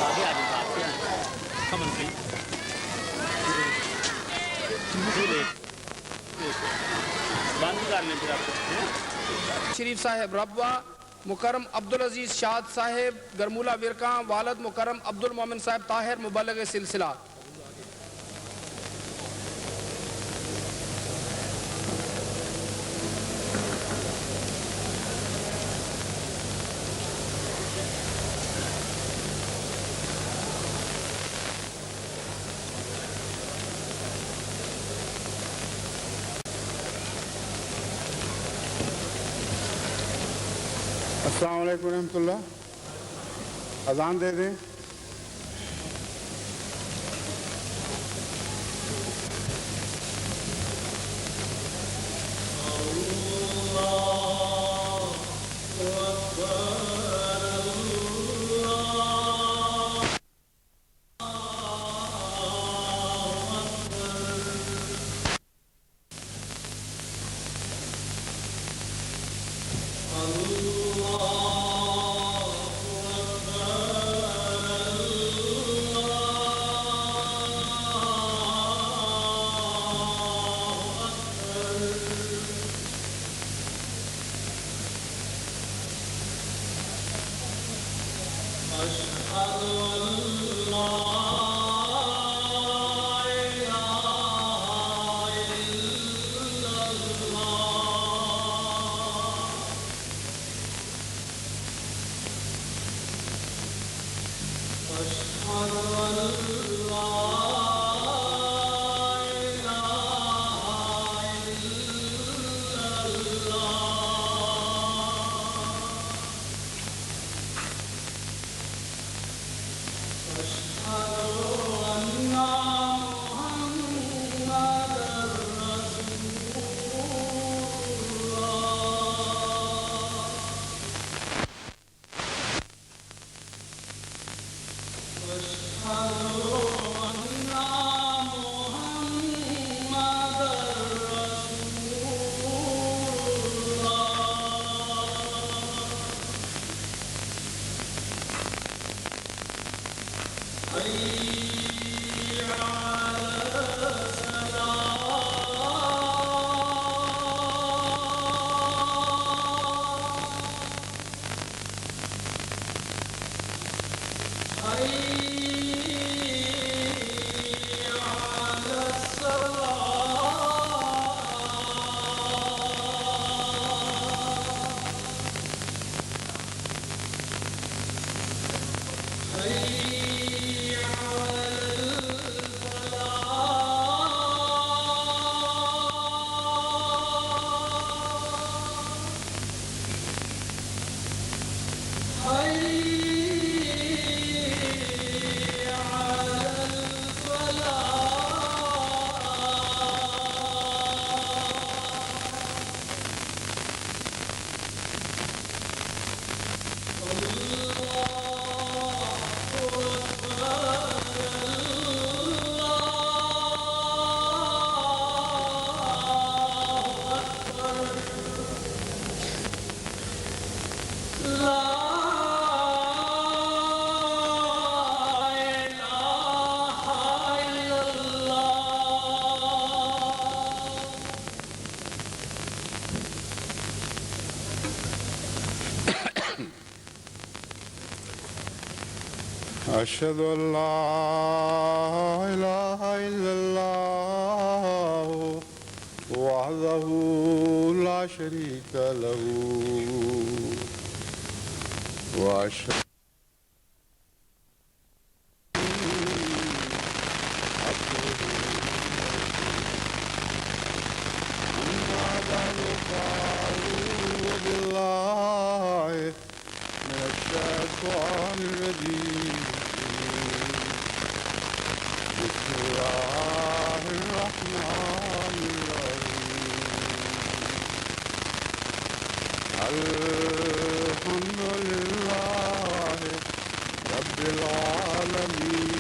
آگے آ جائیں آپ سے کمن پلیز بند کر لیں پھر آپ شریف صاحب ربوہ، مکرم عبدالعزیز شاد صاحب گرمولہ ورکاں، والد مکرم عبد المومن صاحب طاہر مبلغ سلسلہ۔ السلام علیکم ورحمۃ اللہ۔ اذان دے دیں۔ أشهد أن لا إله إلا الله وحده لا شريك له وأشهد الحمد لله رب العالمين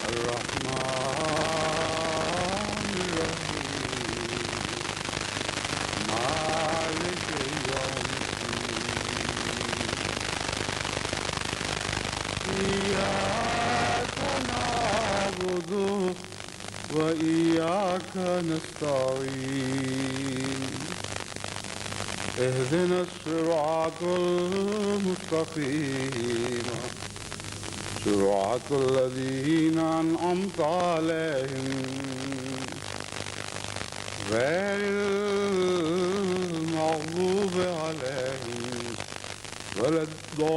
الرحمن الرحيم مالك إياك نعبد وإياك نستعين اهدنا الصراط المستقيم صراط الذين أنعمت عليهم غير المغضوب عليهم ولا الضالين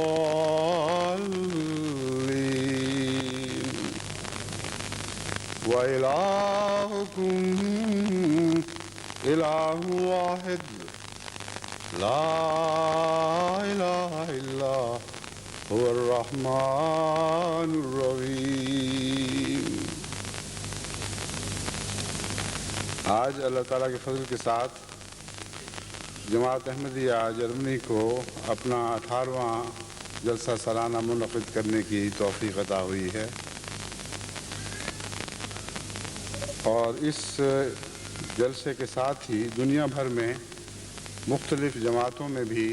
وإلهكم إله واحد لا إله إلا هو الرحمن الرحیم۔ آج اللہ تعالیٰ کے فضل کے ساتھ جماعت احمدیہ جرمنی کو اپنا 18واں جلسہ سالانہ منعقد کرنے کی توفیق عطا ہوئی ہے، اور اس جلسے کے ساتھ ہی دنیا بھر میں مختلف جماعتوں میں بھی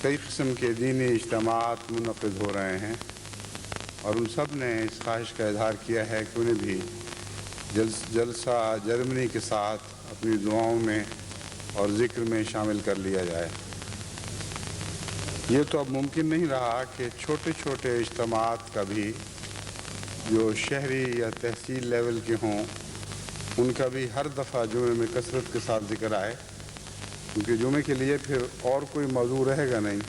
کئی قسم کے دینی اجتماعات منعقد ہو رہے ہیں، اور ان سب نے اس خواہش کا اظہار کیا ہے کہ انہیں بھی جلسہ جرمنی کے ساتھ اپنی دعاؤں میں اور ذکر میں شامل کر لیا جائے۔ یہ تو اب ممکن نہیں رہا کہ چھوٹے چھوٹے اجتماعات کا بھی جو شہری یا تحصیل لیول کے ہوں ان کا بھی ہر دفعہ جمعے میں کثرت کے ساتھ ذکر آئے، کیونکہ جمعے کے لیے پھر اور کوئی موضوع رہے گا نہیں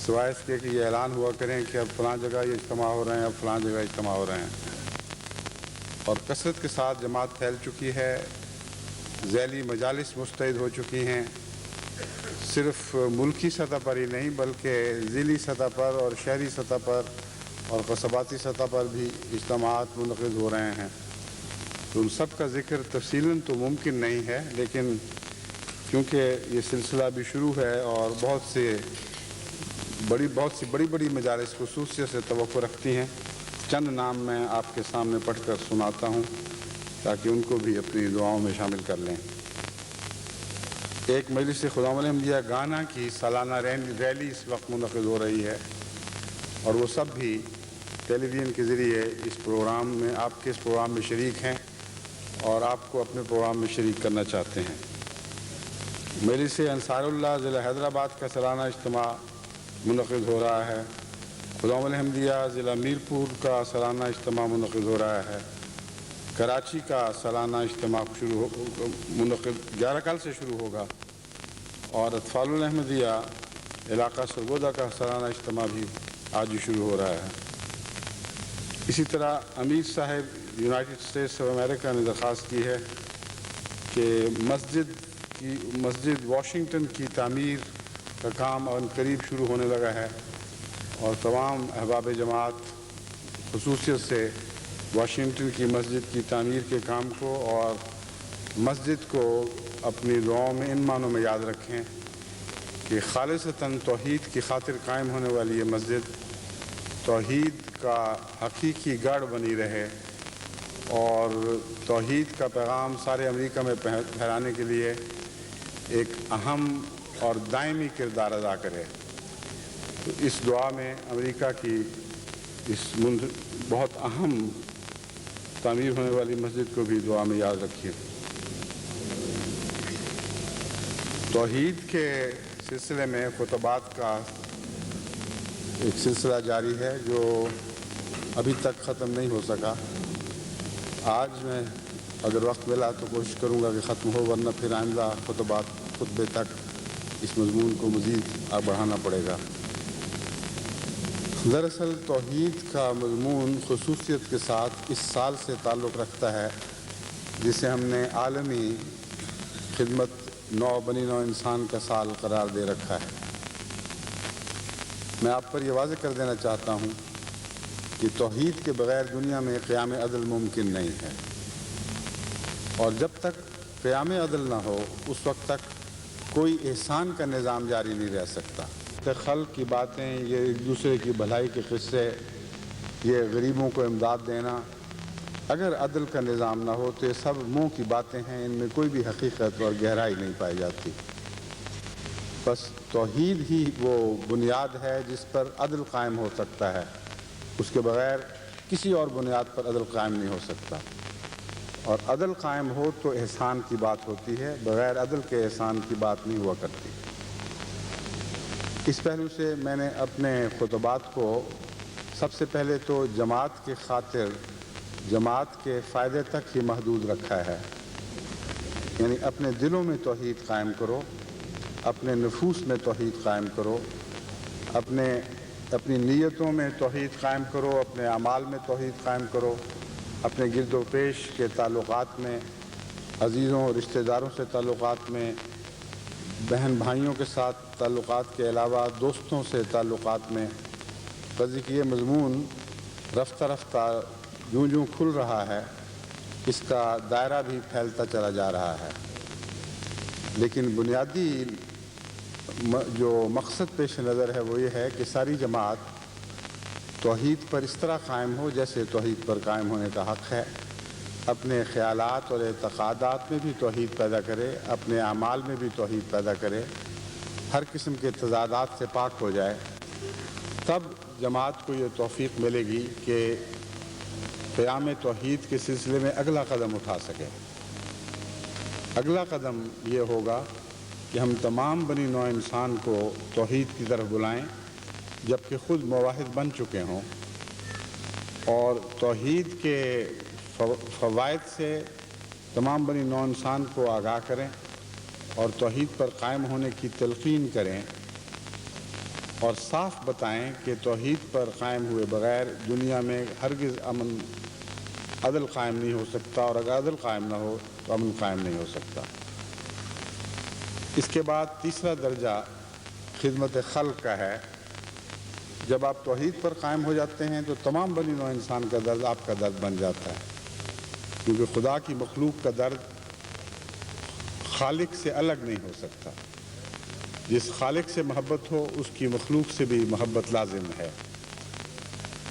سوائے اس کے کہ یہ اعلان ہوا کریں کہ اب فلاں جگہ یہ اجتماع ہو رہے ہیں، اب فلاں جگہ اجتماع ہو رہے ہیں، اور کثرت کے ساتھ جماعت پھیل چکی ہے، ذیلی مجالس مستعد ہو چکی ہیں، صرف ملکی سطح پر ہی نہیں بلکہ ضلعی سطح پر اور شہری سطح پر اور قصباتی سطح پر بھی اجتماعات منعقد ہو رہے ہیں۔ تو ان سب کا ذکر تفصیلاً تو ممکن نہیں ہے، لیکن کیونکہ یہ سلسلہ بھی شروع ہے اور بہت سی بڑی مجالس خصوصیت سے توقع رکھتی ہیں، چند نام میں آپ کے سامنے پڑھ کر سناتا ہوں تاکہ ان کو بھی اپنی دعاؤں میں شامل کر لیں۔ ایک مجلس خدام الاحمدیہ گانا کی سالانہ ریلی اس وقت منعقد ہو رہی ہے، اور وہ سب بھی ٹیلی ویژن کے ذریعے اس پروگرام میں آپ کے اس پروگرام میں شریک ہیں اور آپ کو اپنے پروگرام میں شریک کرنا چاہتے ہیں۔ مجلس انصار اللہ ضلع حیدرآباد کا سالانہ اجتماع منعقد ہو رہا ہے، خدام الاحمدیہ ضلع میرپور کا سالانہ اجتماع منعقد ہو رہا ہے، کراچی کا سالانہ اجتماع منعقد 11 کل سے شروع ہوگا، اور اطفال الاحمدیہ علاقہ سرگودا کا سالانہ اجتماع بھی آج ہی شروع ہو رہا ہے۔ اسی طرح امیر صاحب یونائٹڈ اسٹیٹس آف امریکہ نے درخواست کی ہے کہ مسجد واشنگٹن کی تعمیر کا کام ان قریب شروع ہونے لگا ہے، اور تمام احباب جماعت خصوصیت سے واشنگٹن کی مسجد کی تعمیر کے کام کو اور مسجد کو اپنی دعاؤں میں ان معنوں میں یاد رکھیں کہ خالصتاً توحید کی خاطر قائم ہونے والی یہ مسجد توحید کا حقیقی گڑھ بنی رہے اور توحید کا پیغام سارے امریکہ میں پھیلانے کے لیے ایک اہم اور دائمی کردار ادا کرے۔ تو اس دعا میں امریکہ کی اس بہت اہم تعمیر ہونے والی مسجد کو بھی دعا میں یاد رکھیے۔ توحید کے سلسلے میں خطبات کا ایک سلسلہ جاری ہے جو ابھی تک ختم نہیں ہو سکا۔ آج میں اگر وقت ملا تو کوشش کروں گا کہ ختم ہو، ورنہ پھر آئندہ خطبے تک اس مضمون کو مزید بڑھانا پڑے گا۔ دراصل توحید کا مضمون خصوصیت کے ساتھ اس سال سے تعلق رکھتا ہے جسے ہم نے عالمی خدمت نو بنی نو انسان کا سال قرار دے رکھا ہے۔ میں آپ پر یہ واضح کر دینا چاہتا ہوں کہ توحید کے بغیر دنیا میں قیام عدل ممکن نہیں ہے، اور جب تک قیام عدل نہ ہو اس وقت تک کوئی احسان کا نظام جاری نہیں رہ سکتا۔ خلق کی باتیں، یہ ایک دوسرے کی بھلائی کے قصے، یہ غریبوں کو امداد دینا، اگر عدل کا نظام نہ ہو تو یہ سب منہ کی باتیں ہیں، ان میں کوئی بھی حقیقت اور گہرائی نہیں پائی جاتی۔ بس توحید ہی وہ بنیاد ہے جس پر عدل قائم ہو سکتا ہے، اس کے بغیر کسی اور بنیاد پر عدل قائم نہیں ہو سکتا، اور عدل قائم ہو تو احسان کی بات ہوتی ہے، بغیر عدل کے احسان کی بات نہیں ہوا کرتی۔ اس پہلو سے میں نے اپنے خطبات کو سب سے پہلے تو جماعت کی خاطر، جماعت کے فائدے تک ہی محدود رکھا ہے، یعنی اپنے دلوں میں توحید قائم کرو، اپنے نفوس میں توحید قائم کرو، اپنی نیتوں میں توحید قائم کرو، اپنے اعمال میں توحید قائم کرو، اپنے گرد و پیش کے تعلقات میں، عزیزوں رشتہ داروں سے تعلقات میں، بہن بھائیوں کے ساتھ تعلقات کے علاوہ دوستوں سے تعلقات میں۔ قضیے کی یہ مضمون رفتہ رفتہ جوں کھل رہا ہے، اس کا دائرہ بھی پھیلتا چلا جا رہا ہے، لیکن بنیادی جو مقصد پیش نظر ہے وہ یہ ہے کہ ساری جماعت توحید پر اس طرح قائم ہو جیسے توحید پر قائم ہونے کا حق ہے، اپنے خیالات اور اعتقادات میں بھی توحید پیدا کرے، اپنے اعمال میں بھی توحید پیدا کرے، ہر قسم کے تضادات سے پاک ہو جائے، تب جماعت کو یہ توفیق ملے گی کہ قیام توحید کے سلسلے میں اگلا قدم اٹھا سکے۔ اگلا قدم یہ ہوگا کہ ہم تمام بنی نوع انسان کو توحید کی طرف بلائیں، جبکہ خود موحد بن چکے ہوں، اور توحید کے فوائد سے تمام بنی نوع انسان کو آگاہ کریں اور توحید پر قائم ہونے کی تلقین کریں، اور صاف بتائیں کہ توحید پر قائم ہوئے بغیر دنیا میں ہرگز امن عدل قائم نہیں ہو سکتا، اور اگر عدل قائم نہ ہو تو امن قائم نہیں ہو سکتا۔ اس کے بعد تیسرا درجہ خدمت خلق کا ہے۔ جب آپ توحید پر قائم ہو جاتے ہیں تو تمام بنی نوع انسان کا درد آپ کا درد بن جاتا ہے، کیونکہ خدا کی مخلوق کا درد خالق سے الگ نہیں ہو سکتا۔ جس خالق سے محبت ہو اس کی مخلوق سے بھی محبت لازم ہے۔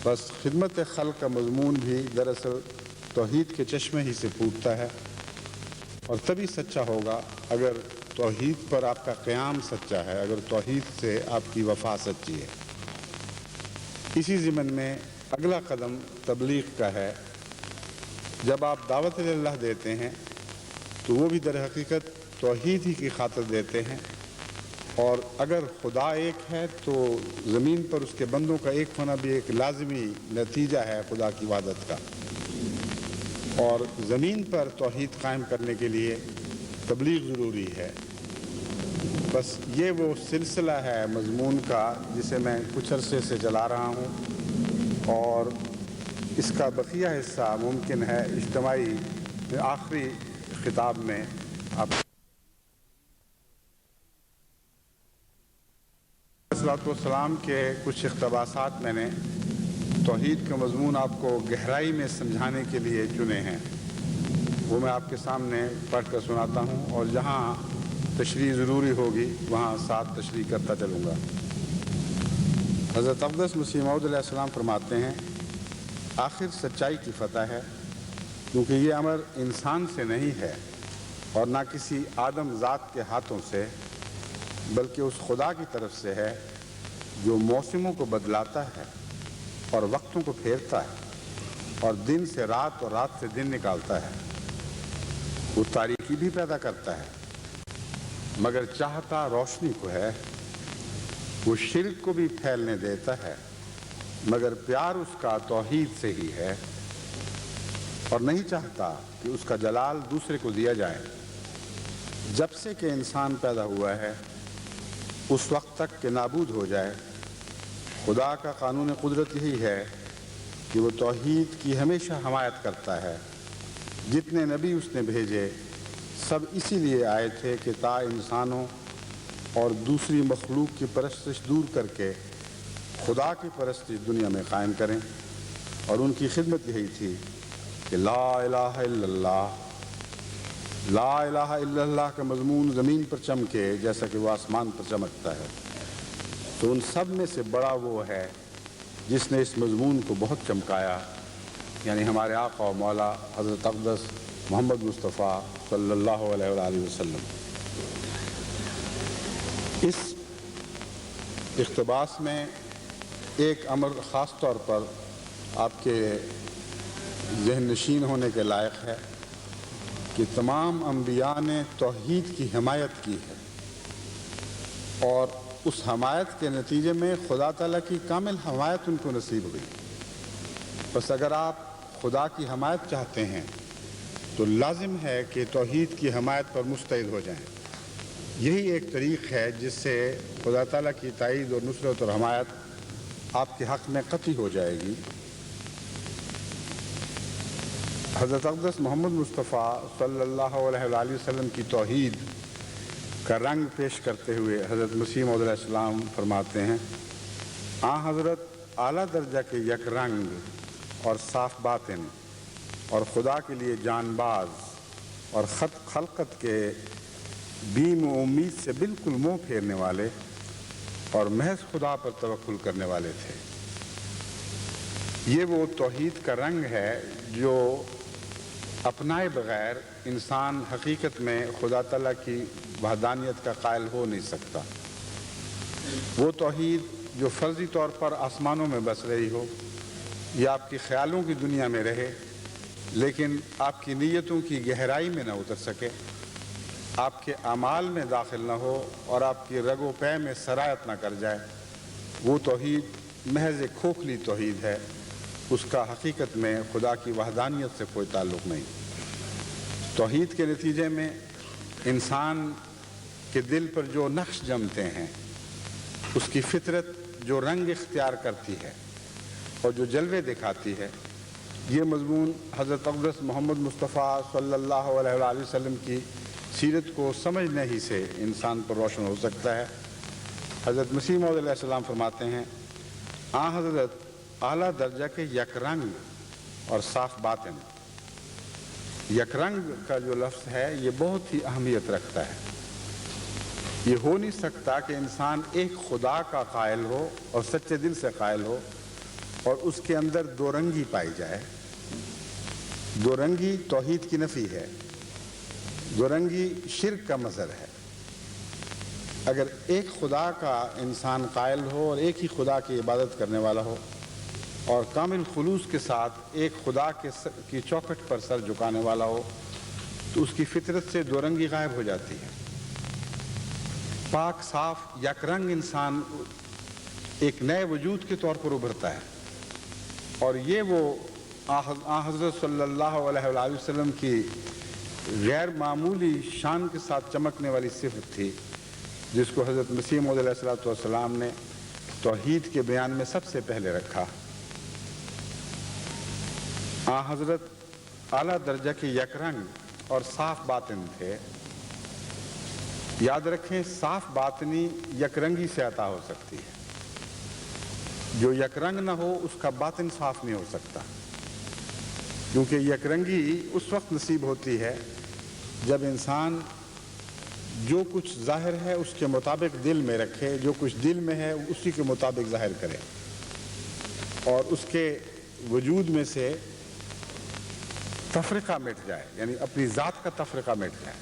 بس خدمت خلق کا مضمون بھی دراصل توحید کے چشمے ہی سے پھوٹتا ہے، اور تبھی سچا ہوگا اگر توحید پر آپ کا قیام سچا ہے، اگر توحید سے آپ کی وفا سچی ہے۔ اسی ضمن میں اگلا قدم تبلیغ کا ہے۔ جب آپ دعوت اللہ دیتے ہیں تو وہ بھی در حقیقت توحید ہی کی خاطر دیتے ہیں، اور اگر خدا ایک ہے تو زمین پر اس کے بندوں کا ایک ہونا بھی ایک لازمی نتیجہ ہے خدا کی وحدت کا، اور زمین پر توحید قائم کرنے کے لیے تبلیغ ضروری ہے۔ بس یہ وہ سلسلہ ہے مضمون کا جسے میں کچھ عرصے سے چلا رہا ہوں، اور اس کا بقیہ حصہ ممکن ہے اجتماعی آخری خطاب میں آپ صلاۃ والسلام کے کچھ اقتباسات میں نے توحید کا مضمون آپ کو گہرائی میں سمجھانے کے لیے چنے ہیں، وہ میں آپ کے سامنے پڑھ کر سناتا ہوں، اور جہاں تشریح ضروری ہوگی وہاں ساتھ تشریح کرتا چلوں گا۔ حضرت اقدس مسیح موعود علیہ السلام فرماتے ہیں، آخر سچائی کی فتح ہے، کیونکہ یہ امر انسان سے نہیں ہے اور نہ کسی آدم ذات کے ہاتھوں سے، بلکہ اس خدا کی طرف سے ہے جو موسموں کو بدلاتا ہے اور وقتوں کو پھیرتا ہے اور دن سے رات اور رات سے دن نکالتا ہے۔ وہ تاریکی بھی پیدا کرتا ہے مگر چاہتا روشنی کو ہے، وہ شرک کو بھی پھیلنے دیتا ہے مگر پیار اس کا توحید سے ہی ہے، اور نہیں چاہتا کہ اس کا جلال دوسرے کو دیا جائے۔ جب سے کہ انسان پیدا ہوا ہے اس وقت تک کہ نابود ہو جائے، خدا کا قانون قدرت یہی ہے کہ وہ توحید کی ہمیشہ حمایت کرتا ہے۔ جتنے نبی اس نے بھیجے سب اسی لیے آئے تھے کہ تا انسانوں اور دوسری مخلوق کی پرستش دور کر کے خدا کی پرستش دنیا میں قائم کریں، اور ان کی خدمت یہی تھی کہ لا الہ الا اللہ، لا الہ الا اللہ کا مضمون زمین پر چمکے جیسا کہ وہ آسمان پر چمکتا ہے، تو ان سب میں سے بڑا وہ ہے جس نے اس مضمون کو بہت چمکایا، یعنی ہمارے آقا و مولا حضرت اقدس محمد مصطفیٰ صلی اللہ علیہ وآلہ وسلم۔ اس اقتباس میں ایک امر خاص طور پر آپ کے ذہن نشین ہونے کے لائق ہے کہ تمام انبیاء نے توحید کی حمایت کی ہے، اور اس حمایت کے نتیجے میں خدا تعالیٰ کی کامل حمایت ان کو نصیب ہوئی۔ بس اگر آپ خدا کی حمایت چاہتے ہیں تو لازم ہے کہ توحید کی حمایت پر مستعد ہو جائیں۔ یہی ایک طریق ہے جس سے خدا تعالیٰ کی تائید اور نصرت اور حمایت آپ کے حق میں قطعی ہو جائے گی۔ حضرت اقدس محمد مصطفیٰ صلی اللہ علیہ وآلہ وسلم کی توحید کا رنگ پیش کرتے ہوئے حضرت مسیح موعود علیہ السلام فرماتے ہیں، حضرت اعلیٰ درجہ کے یک رنگ اور صاف باطن اور خدا کے لیے جان باز اور خلقت کے بیم و امید سے بالکل منہ پھیرنے والے اور محض خدا پر توکل کرنے والے تھے۔ یہ وہ توحید کا رنگ ہے جو اپنائے بغیر انسان حقیقت میں خدا تعالیٰ کی وحدانیت کا قائل ہو نہیں سکتا۔ وہ توحید جو فرضی طور پر آسمانوں میں بس رہی ہو یا آپ کی خیالوں کی دنیا میں رہے لیکن آپ کی نیتوں کی گہرائی میں نہ اتر سکے، آپ کے اعمال میں داخل نہ ہو اور آپ کی رگ و پے میں سرایت نہ کر جائے، وہ توحید محض ایک کھوکھلی توحید ہے، اس کا حقیقت میں خدا کی وحدانیت سے کوئی تعلق نہیں۔ توحید کے نتیجے میں انسان کے دل پر جو نقش جمتے ہیں، اس کی فطرت جو رنگ اختیار کرتی ہے اور جو جلوے دکھاتی ہے، یہ مضمون حضرت اقدس محمد مصطفیٰ صلی اللہ علیہ وآلہ وسلم کی سیرت کو سمجھنے ہی سے انسان پر روشن ہو سکتا ہے۔ حضرت مسیح موعود علیہ السلام فرماتے ہیں، حضرت اعلیٰ درجہ کے یک رنگ اور صاف باطن۔ یک رنگ کا جو لفظ ہے یہ بہت ہی اہمیت رکھتا ہے۔ یہ ہو نہیں سکتا کہ انسان ایک خدا کا قائل ہو اور سچے دل سے قائل ہو اور اس کے اندر دو رنگی پائی جائے۔ دو رنگی توحید کی نفی ہے، دو رنگی شرک کا مظہر ہے۔ اگر ایک خدا کا انسان قائل ہو اور ایک ہی خدا کی عبادت کرنے والا ہو اور کامل خلوص کے ساتھ ایک خدا کی چوکھٹ پر سر جھکانے والا ہو تو اس کی فطرت سے دو رنگی غائب ہو جاتی ہے۔ پاک صاف یک رنگ انسان ایک نئے وجود کے طور پر ابھرتا ہے، اور یہ وہ حضرت صلی اللہ علیہ وآلہ وسلم کی غیر معمولی شان کے ساتھ چمکنے والی صفت تھی جس کو حضرت مسیح موعود علیہ السلام نے توحید کے بیان میں سب سے پہلے رکھا۔ حضرت اعلیٰ درجہ کے یک رنگ اور صاف باطن تھے۔ یاد رکھیں، صاف باطنی یک رنگی سے عطا ہو سکتی ہے۔ جو یک رنگ نہ ہو اس کا باطن صاف نہیں ہو سکتا، کیونکہ یک رنگی اس وقت نصیب ہوتی ہے جب انسان جو کچھ ظاہر ہے اس کے مطابق دل میں رکھے، جو کچھ دل میں ہے اسی کے مطابق ظاہر کرے، اور اس کے وجود میں سے تفرقہ مٹ جائے، یعنی اپنی ذات کا تفرقہ مٹ جائے۔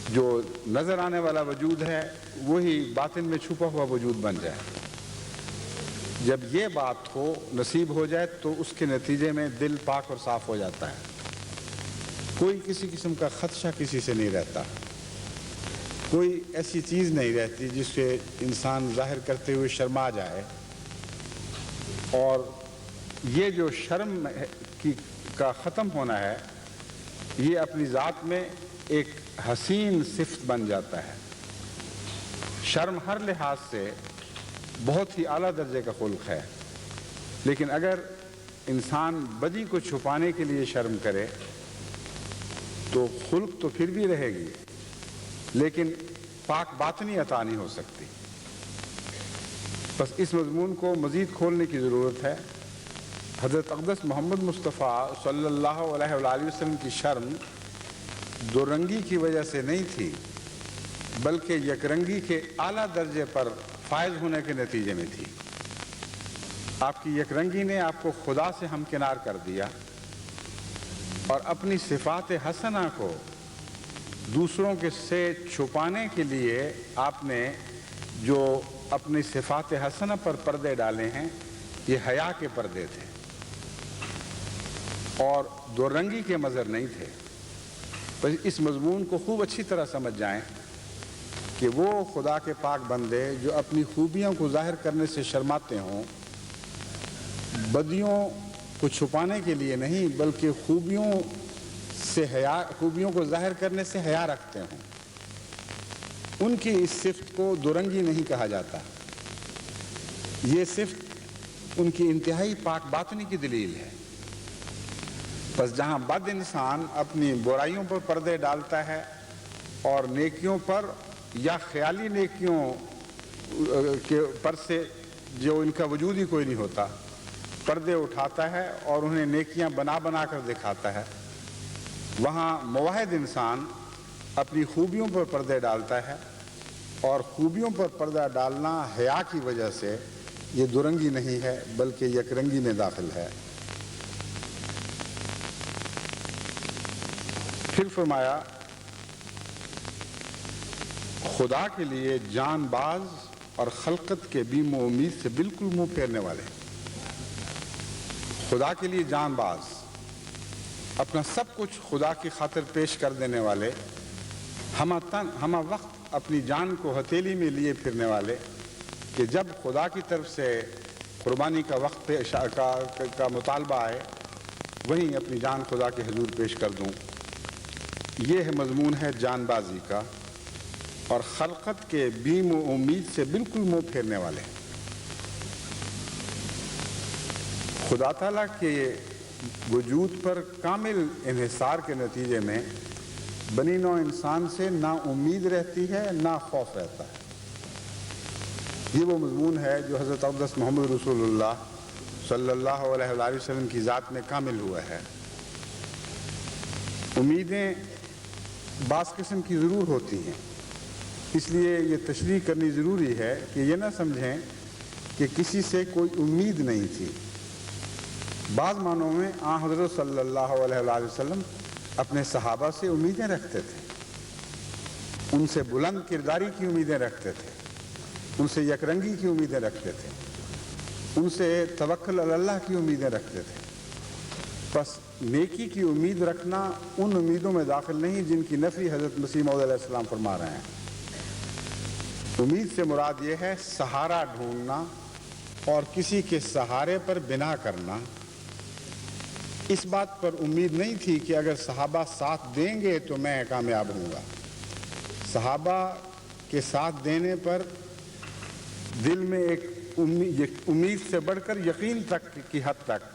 جو نظر آنے والا وجود ہے وہی باطن میں چھپا ہوا وجود بن جائے۔ جب یہ بات ہو، نصیب ہو جائے، تو اس کے نتیجے میں دل پاک اور صاف ہو جاتا ہے۔ کوئی کسی قسم کا خدشہ کسی سے نہیں رہتا، کوئی ایسی چیز نہیں رہتی جس سے انسان ظاہر کرتے ہوئے شرما جائے۔ اور یہ جو شرم کا ختم ہونا ہے، یہ اپنی ذات میں ایک حسین صفت بن جاتا ہے۔ شرم ہر لحاظ سے بہت ہی اعلیٰ درجے کا خلق ہے، لیکن اگر انسان بدی کو چھپانے کے لیے شرم کرے تو خلق تو پھر بھی رہے گی، لیکن پاک باطنی عطا نہیں ہو سکتی۔ بس اس مضمون کو مزید کھولنے کی ضرورت ہے۔ حضرت اقدس محمد مصطفیٰ صلی اللہ علیہ وآلہ وسلم کی شرم دو رنگی کی وجہ سے نہیں تھی، بلکہ یک رنگی کے اعلیٰ درجے پر فائز ہونے کے نتیجے میں تھی۔ آپ کی یک رنگی نے آپ کو خدا سے ہمکنار کر دیا اور اپنی صفات حسنہ کو دوسروں کے سے چھپانے کے لیے آپ نے جو اپنی صفات حسنہ پر پردے ڈالے ہیں یہ حیا کے پردے تھے اور دو رنگی کے مظہر نہیں تھے. بس اس مضمون کو خوب اچھی طرح سمجھ جائیں کہ وہ خدا کے پاک بندے جو اپنی خوبیوں کو ظاہر کرنے سے شرماتے ہوں، بدیوں کو چھپانے کے لیے نہیں بلکہ خوبیوں کو ظاہر کرنے سے حیا رکھتے ہوں، ان کی اس صفت کو دو رنگی نہیں کہا جاتا. یہ صفت ان کی انتہائی پاک باطنی کی دلیل ہے. بس جہاں بد انسان اپنی برائیوں پر پردے ڈالتا ہے اور نیکیوں پر یا خیالی نیکیوں کے پر سے جو ان کا وجود ہی کوئی نہیں ہوتا پردے اٹھاتا ہے اور انہیں نیکیاں بنا بنا کر دکھاتا ہے، وہاں موحد انسان اپنی خوبیوں پر پردے ڈالتا ہے اور خوبیوں پر پردہ ڈالنا حیا کی وجہ سے یہ دو رنگی نہیں ہے بلکہ یک رنگی میں داخل ہے. پھر فرمایا خدا کے لیے جان باز اور خلقت کے بیم و امید سے بالکل منہ پھیرنے والے. خدا کے لیے جان باز، اپنا سب کچھ خدا کی خاطر پیش کر دینے والے، ہمہ وقت اپنی جان کو ہتھیلی میں لیے پھرنے والے کہ جب خدا کی طرف سے قربانی کا وقت کا مطالبہ آئے وہیں اپنی جان خدا کے حضور پیش کر دوں. یہ مضمون ہے جان بازی کا اور خلقت کے بیم و امید سے بالکل منہ پھیرنے والے. خدا تعالیٰ کے وجود پر کامل انحصار کے نتیجے میں بنی نوع انسان سے نہ امید رہتی ہے نہ خوف رہتا ہے. یہ وہ مضمون ہے جو حضرت اقدس محمد رسول اللہ صلی اللہ علیہ وآلہ وسلم کی ذات میں کامل ہوا ہے. امیدیں بعض قسم کی ضرور ہوتی ہیں، اس لیے یہ تشریح کرنی ضروری ہے کہ یہ نہ سمجھیں کہ کسی سے کوئی امید نہیں تھی. بعض معنوں میں آن حضرت صلی اللہ علیہ وآلہ وسلم اپنے صحابہ سے امیدیں رکھتے تھے، ان سے بلند کرداری کی امیدیں رکھتے تھے، ان سے یک رنگی کی امیدیں رکھتے تھے، ان سے توکل علی اللہ کی امیدیں رکھتے تھے. بس نیکی کی امید رکھنا ان امیدوں میں داخل نہیں جن کی نفی حضرت مسیح موعود علیہ السلام فرما رہے ہیں. امید سے مراد یہ ہے سہارا ڈھونڈنا اور کسی کے سہارے پر بنا کرنا. اس بات پر امید نہیں تھی کہ اگر صحابہ ساتھ دیں گے تو میں کامیاب ہوں گا. صحابہ کے ساتھ دینے پر دل میں ایک امید سے بڑھ کر یقین تک کی حد تک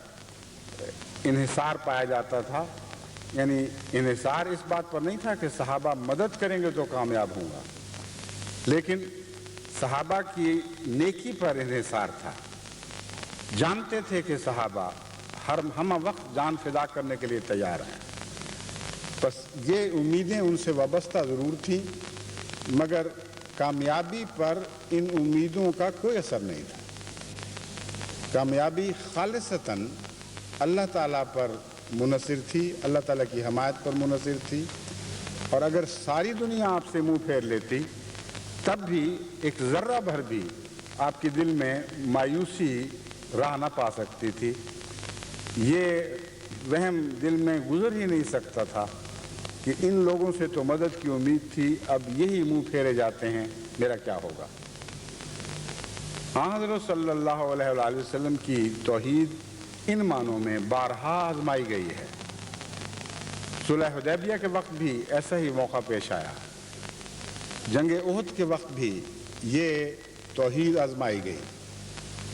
انحصار پایا جاتا تھا. یعنی انحصار اس بات پر نہیں تھا کہ صحابہ مدد کریں گے تو کامیاب ہوں گا، لیکن صحابہ کی نیکی پر انحصار تھا. جانتے تھے کہ صحابہ ہم وقت جان فدا کرنے کے لیے تیار ہیں. بس یہ امیدیں ان سے وابستہ ضرور تھیں مگر کامیابی پر ان امیدوں کا کوئی اثر نہیں تھا. کامیابی خالصتاً اللہ تعالیٰ پر منحصر تھی، اللہ تعالیٰ کی حمایت پر منحصر تھی. اور اگر ساری دنیا آپ سے منہ پھیر لیتی تب بھی ایک ذرہ بھر بھی آپ کے دل میں مایوسی راہ نہ پا سکتی تھی. یہ وہم دل میں گزر ہی نہیں سکتا تھا کہ ان لوگوں سے تو مدد کی امید تھی، اب یہی منہ پھیرے جاتے ہیں، میرا کیا ہوگا. حضرت صلی اللہ علیہ وآلہ وسلم کی توحید ان معنوں میں بارہا آزمائی گئی ہے. صلح حدیبیہ کے وقت بھی ایسا ہی موقع پیش آیا. جنگ احد کے وقت بھی یہ توحید آزمائی گئی.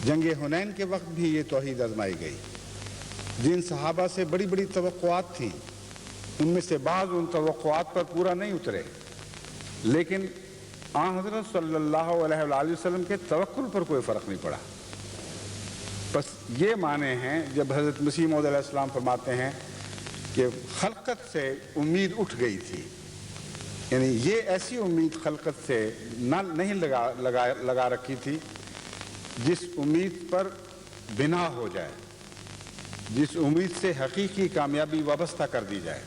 جنگ حنین کے وقت بھی یہ توحید آزمائی گئی. جن صحابہ سے بڑی بڑی توقعات تھیں ان میں سے بعض ان توقعات پر پورا نہیں اترے، لیکن آن حضرت صلی اللہ علیہ وآلہ وسلم کے توکل پر کوئی فرق نہیں پڑا. بس یہ معنی ہیں جب حضرت مسیح موعود علیہ السلام فرماتے ہیں کہ خلقت سے امید اٹھ گئی تھی، یعنی یہ ایسی امید خلقت سے نہیں لگا رکھی تھی جس امید پر بنا ہو جائے، جس امید سے حقیقی کامیابی وابستہ کر دی جائے.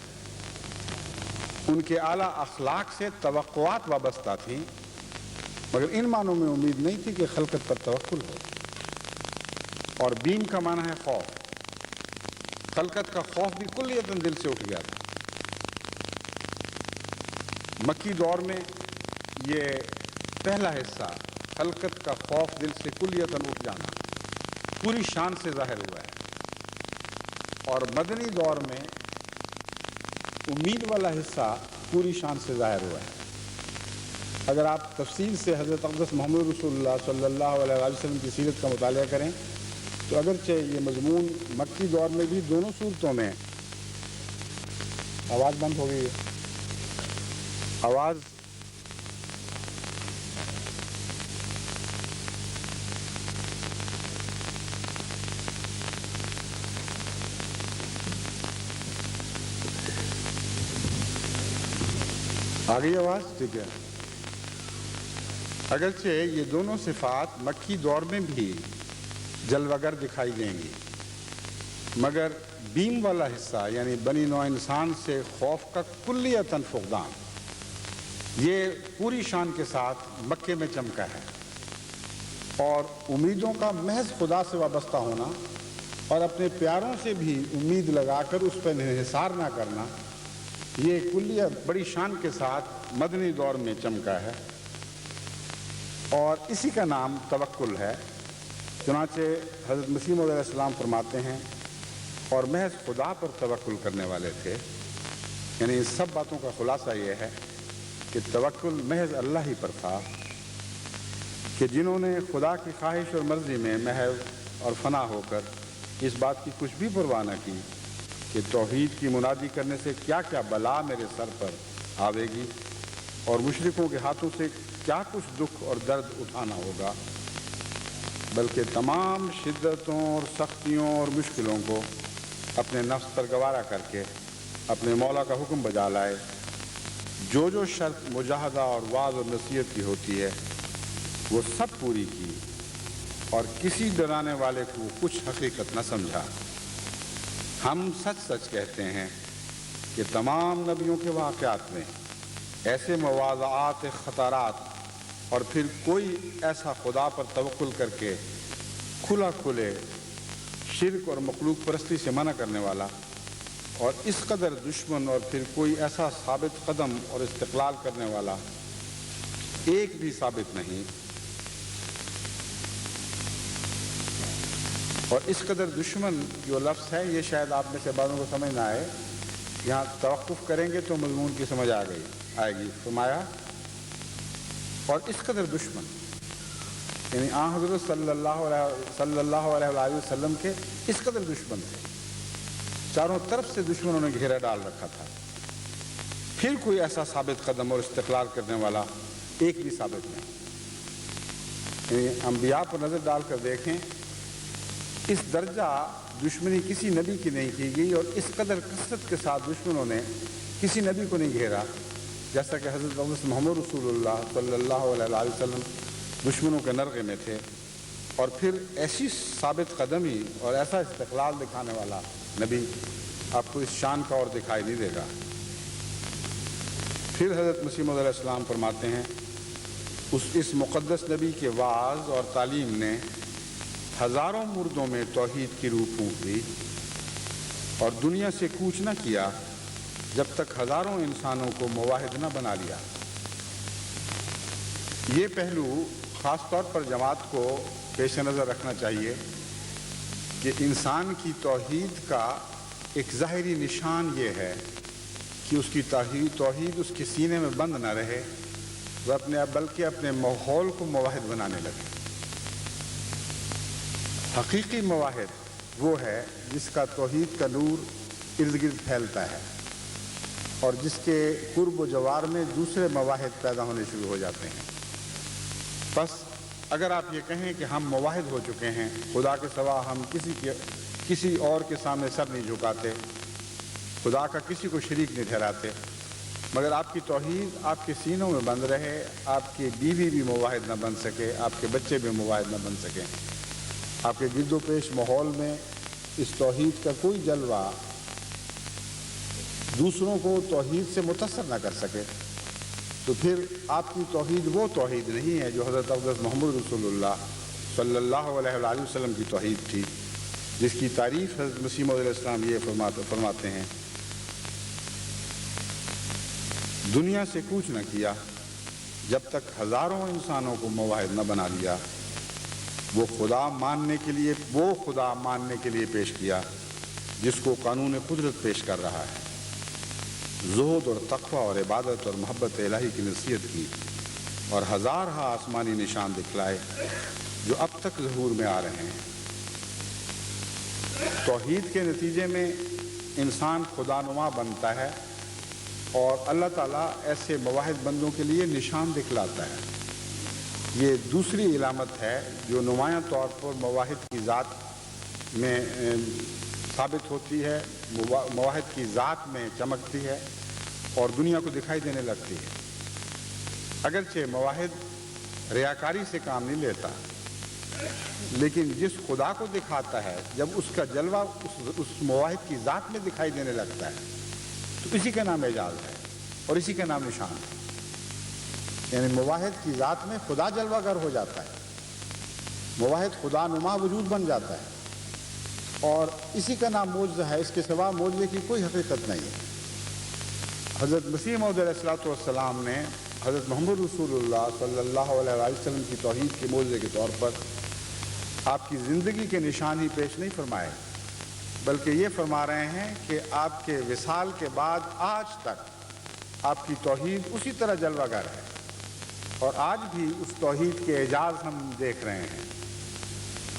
ان کے اعلیٰ اخلاق سے توقعات وابستہ تھیں، مگر ان معنوں میں امید نہیں تھی کہ خلقت پر توکل ہو۔ اور بیم کا معنی ہے خوف، خلقت کا خوف بھی کلیتاً دل سے اٹھ گیا تھا۔ مکی دور میں یہ پہلا حصہ خلقت کا خوف دل سے کلیتاً اٹھ جانا پوری شان سے ظاہر ہوا ہے، اور مدنی دور میں امید والا حصہ پوری شان سے ظاہر ہوا ہے۔ اگر آپ تفصیل سے حضرت اقدس محمد رسول اللہ صلی اللہ علیہ وسلم کی سیرت کا مطالعہ کریں تو اگرچہ یہ مضمون مکی دور میں بھی دونوں صورتوں میں، آواز بند ہو گئی ہے، آواز آ گئی آواز؟ ٹھیک ہے۔ اگرچہ یہ دونوں صفات مکی دور میں بھی جلوگر دکھائی دیں گی، مگر بیم والا حصہ یعنی بنی نوع انسان سے خوف کا کلیتاً فقدان یہ پوری شان کے ساتھ مکے میں چمکا ہے، اور امیدوں کا محض خدا سے وابستہ ہونا اور اپنے پیاروں سے بھی امید لگا کر اس پر انحصار نہ کرنا، یہ کلیت بڑی شان کے ساتھ مدنی دور میں چمکا ہے، اور اسی کا نام توکل ہے۔ چنانچہ حضرت مسیح موعود علیہ السلام فرماتے ہیں اور محض خدا پر توکل کرنے والے تھے، یعنی ان سب باتوں کا خلاصہ یہ ہے کہ توکل محض اللہ ہی پر تھا، کہ جنہوں نے خدا کی خواہش اور مرضی میں محض اور فنا ہو کر اس بات کی کچھ بھی پرواہ نہ کی کہ توحید کی منادی کرنے سے کیا کیا بلا میرے سر پر آوے گی اور مشرکوں کے ہاتھوں سے کیا کچھ دکھ اور درد اٹھانا ہوگا، بلکہ تمام شدتوں اور سختیوں اور مشکلوں کو اپنے نفس پر گوارا کر کے اپنے مولا کا حکم بجا لائے۔ جو شرط مجاہدہ اور وعظ اور نصیحت کی ہوتی ہے وہ سب پوری کی، اور کسی ڈرانے والے کو کچھ حقیقت نہ سمجھا۔ ہم سچ سچ کہتے ہیں کہ تمام نبیوں کے واقعات میں ایسے مواضعات خطرات اور پھر کوئی ایسا خدا پر توکل کر کے کھلا کھلے شرک اور مخلوق پرستی سے منع کرنے والا اور اس قدر دشمن اور پھر کوئی ایسا ثابت قدم اور استقلال کرنے والا ایک بھی ثابت نہیں۔ اور اس قدر دشمن جو لفظ ہے یہ شاید آپ میں سے بعضوں کو سمجھ نہ آئے، یہاں توقف کریں گے تو مضمون کی سمجھ آئے گی۔ فرمایا اور اس قدر دشمن، یعنی آن حضرت صلی اللہ علیہ وآلہ وسلم کے اس قدر دشمن تھے، چاروں طرف سے دشمنوں نے گھیرا ڈال رکھا تھا، پھر کوئی ایسا ثابت قدم اور استقلال کرنے والا ایک بھی ثابت نہیں۔ یعنی انبیاء پر نظر ڈال کر دیکھیں، اس درجہ دشمنی کسی نبی کی نہیں کی گئی، اور اس قدر کثرت کے ساتھ دشمنوں نے کسی نبی کو نہیں گھیرا، جیسا کہ حضرت محمد رسول اللہ صلی اللہ علیہ وسلم دشمنوں کے نرغے میں تھے، اور پھر ایسی ثابت قدمی اور ایسا استقلال دکھانے والا نبی آپ کو اس شان کا اور دکھائی نہیں دے گا۔ پھر حضرت مسیح موعود علیہ السلام فرماتے ہیں اس مقدس نبی کے وعظ اور تعلیم نے ہزاروں مردوں میں توحید کی روح پھونک دی اور دنیا سے کوچ نہ کیا جب تک ہزاروں انسانوں کو موحد نہ بنا لیا۔ یہ پہلو خاص طور پر جماعت کو پیش نظر رکھنا چاہیے کہ انسان کی توحید کا ایک ظاہری نشان یہ ہے کہ اس کی توحید اس کے سینے میں بند نہ رہے، وہ بلکہ اپنے ماحول کو موحد بنانے لگے۔ حقیقی موحد وہ ہے جس کا توحید کا نور ارد گرد پھیلتا ہے اور جس کے قرب و جوار میں دوسرے مواحد پیدا ہونے شروع ہو جاتے ہیں۔ بس اگر آپ یہ کہیں کہ ہم موحد ہو چکے ہیں، خدا کے سوا ہم کسی اور کے سامنے سر نہیں جھکاتے، خدا کا کسی کو شریک نہیں ٹھہراتے، مگر آپ کی توحید آپ کے سینوں میں بند رہے، آپ کی بیوی بھی موحد نہ بن سکے، آپ کے بچے بھی موحد نہ بن سکیں، آپ کے گرد و پیش ماحول میں اس توحید کا کوئی جلوہ دوسروں کو توحید سے متاثر نہ کر سکے تو پھر آپ کی توحید وہ توحید نہیں ہے جو حضرت اقدس محمد رسول اللہ صلی اللہ علیہ وآلہ وسلم کی توحید تھی، جس کی تعریف حضرت مسیح موعود علیہ السلام یہ فرماتے ہیں، دنیا سے کوچ نہ کیا جب تک ہزاروں انسانوں کو موحد نہ بنا لیا، وہ خدا ماننے کے لیے پیش کیا جس کو قانون قدرت پیش کر رہا ہے، زہد اور تقوی اور عبادت اور محبت الہی کی نصیحت کی، اور ہزارہا آسمانی نشان دکھلائے جو اب تک ظہور میں آ رہے ہیں۔ توحید کے نتیجے میں انسان خدا نما بنتا ہے اور اللہ تعالیٰ ایسے موحد بندوں کے لیے نشان دکھلاتا ہے۔ یہ دوسری علامت ہے جو نمایاں طور پر موحد کی ذات میں ثابت ہوتی ہے، موحد کی ذات میں چمکتی ہے اور دنیا کو دکھائی دینے لگتی ہے۔ اگرچہ موحد ریاکاری سے کام نہیں لیتا، لیکن جس خدا کو دکھاتا ہے جب اس کا جلوہ اس موحد کی ذات میں دکھائی دینے لگتا ہے تو اسی کا نام اعجاز ہے اور اسی کا نام نشان ہے۔ یعنی موحد کی ذات میں خدا جلوہ گر ہو جاتا ہے، موحد خدا نما وجود بن جاتا ہے، اور اسی کا نام معجزہ ہے، اس کے سوا معجزے کی کوئی حقیقت نہیں ہے۔ حضرت مسیح موعود علیہ السلام نے حضرت محمد رسول اللہ صلی اللہ علیہ وسلم کی توحید کے معجزے کے طور پر آپ کی زندگی کے نشان ہی پیش نہیں فرمائے، بلکہ یہ فرما رہے ہیں کہ آپ کے وصال کے بعد آج تک آپ کی توحید اسی طرح جلوہ گر ہے، اور آج بھی اس توحید کے اعجاز ہم دیکھ رہے ہیں۔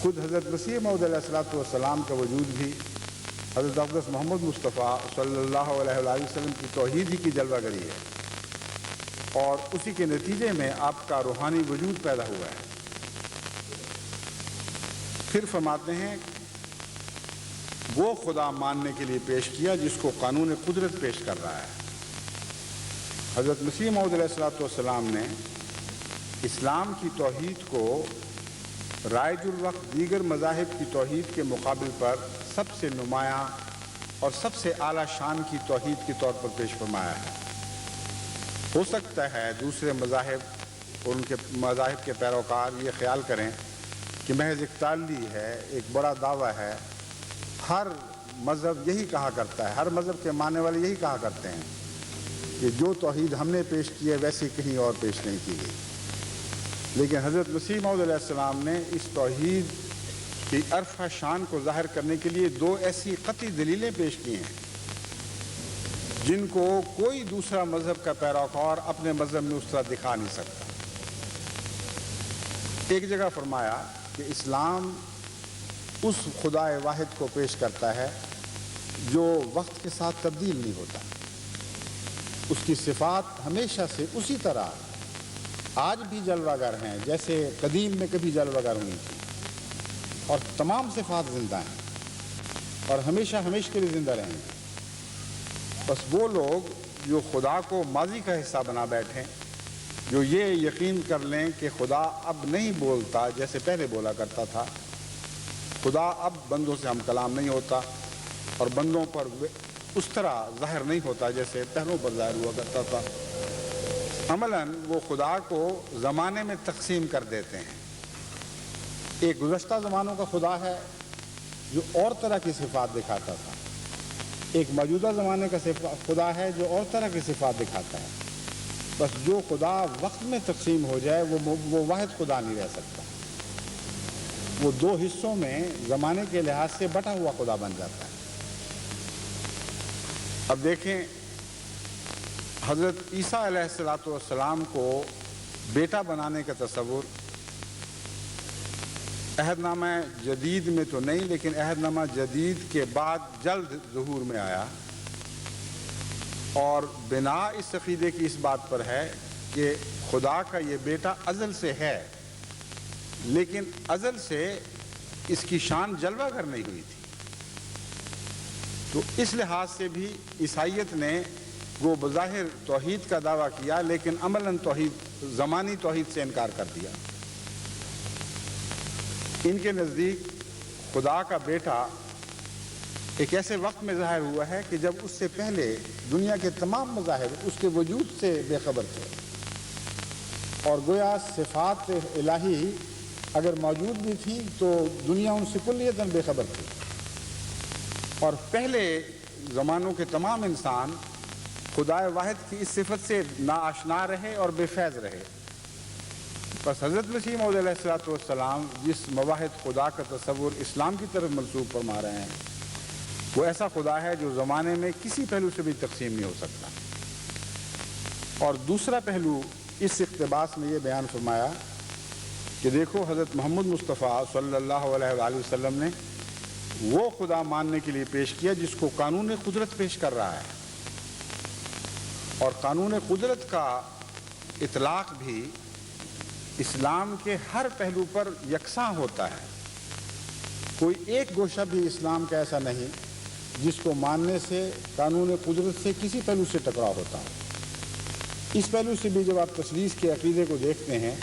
خود حضرت مسیح موعود علیہ السلام کا وجود بھی حضرت اقدس محمد مصطفیٰ صلی اللہ علیہ وآلہ وسلم کی توحید ہی کی جلوہ گری ہے، اور اسی کے نتیجے میں آپ کا روحانی وجود پیدا ہوا ہے۔ پھر فرماتے ہیں وہ خدا ماننے کے لیے پیش کیا جس کو قانون قدرت پیش کر رہا ہے۔ حضرت مسیح موعود علیہ السلام نے اسلام کی توحید کو رائج الوقت دیگر مذاہب کی توحید کے مقابل پر سب سے نمایاں اور سب سے اعلیٰ شان کی توحید کے طور پر پیش فرمایا ہے۔ ہو سکتا ہے دوسرے مذاہب اور ان کے مذاہب کے پیروکار یہ خیال کریں کہ محض ایک تعلی ہے، ایک بڑا دعویٰ ہے، ہر مذہب یہی کہا کرتا ہے، ہر مذہب کے ماننے والے یہی کہا کرتے ہیں کہ جو توحید ہم نے پیش کی ہے ویسی کہیں اور پیش نہیں کی گئی۔ لیکن حضرت مسیح موعود علیہ السلام نے اس توحید کی عرفہ شان کو ظاہر کرنے کے لیے دو ایسی قطعی دلیلیں پیش کی ہیں جن کو کوئی دوسرا مذہب کا پیروکار اپنے مذہب میں اس طرح دکھا نہیں سکتا۔ ایک جگہ فرمایا کہ اسلام اس خدا واحد کو پیش کرتا ہے جو وقت کے ساتھ تبدیل نہیں ہوتا، اس کی صفات ہمیشہ سے اسی طرح آج بھی جلوہ گر ہیں جیسے قدیم میں کبھی جلوہ گر ہوئی تھی، اور تمام صفات زندہ ہیں اور ہمیشہ کے لیے زندہ رہیں گے۔ بس وہ لوگ جو خدا کو ماضی کا حصہ بنا بیٹھیں، جو یہ یقین کر لیں کہ خدا اب نہیں بولتا جیسے پہلے بولا کرتا تھا، خدا اب بندوں سے ہم کلام نہیں ہوتا اور بندوں پر اس طرح ظاہر نہیں ہوتا جیسے پہلوں پر ظاہر ہوا کرتا تھا، عملاً وہ خدا کو زمانے میں تقسیم کر دیتے ہیں۔ ایک گزشتہ زمانوں کا خدا ہے جو اور طرح کی صفات دکھاتا تھا، ایک موجودہ زمانے کا خدا ہے جو اور طرح کی صفات دکھاتا ہے۔ بس جو خدا وقت میں تقسیم ہو جائے وہ واحد خدا نہیں رہ سکتا، وہ دو حصوں میں زمانے کے لحاظ سے بٹا ہوا خدا بن جاتا ہے۔ اب دیکھیں حضرت عیسیٰ علیہ السلام کو بیٹا بنانے کا تصور عہد نامہ جدید میں تو نہیں، لیکن عہد نامہ جدید کے بعد جلد ظہور میں آیا، اور بنا اس عقیدے کی اس بات پر ہے کہ خدا کا یہ بیٹا ازل سے ہے، لیکن ازل سے اس کی شان جلوہ گر نہیں ہوئی تھی۔ تو اس لحاظ سے بھی عیسائیت نے وہ بظاہر توحید کا دعویٰ کیا لیکن عملاً زمانی توحید سے انکار کر دیا۔ ان کے نزدیک خدا کا بیٹا ایک ایسے وقت میں ظاہر ہوا ہے کہ جب اس سے پہلے دنیا کے تمام مذاہب اس کے وجود سے بے خبر تھے، اور گویا صفات الہی اگر موجود بھی تھی تو دنیا ان سے کلیتاً بے خبر تھی، اور پہلے زمانوں کے تمام انسان خدا واحد کی اس صفت سے ناآشنا رہے اور بے فیض رہے۔ بس حضرت مسیح موعود علیہ السلام جس مواحد خدا کا تصور اسلام کی طرف منسوب فرما رہے ہیں، وہ ایسا خدا ہے جو زمانے میں کسی پہلو سے بھی تقسیم نہیں ہو سکتا۔ اور دوسرا پہلو اس اقتباس میں یہ بیان فرمایا کہ دیکھو حضرت محمد مصطفیٰ صلی اللہ علیہ وآلہ وسلم نے وہ خدا ماننے کے لیے پیش کیا جس کو قانون قدرت پیش کر رہا ہے، اور قانون قدرت کا اطلاق بھی اسلام کے ہر پہلو پر یکساں ہوتا ہے۔ کوئی ایک گوشہ بھی اسلام کا ایسا نہیں جس کو ماننے سے قانون قدرت سے کسی پہلو سے ٹکراؤ ہوتا ہے۔ اس پہلو سے بھی جب آپ تثلیث کے عقیدے کو دیکھتے ہیں،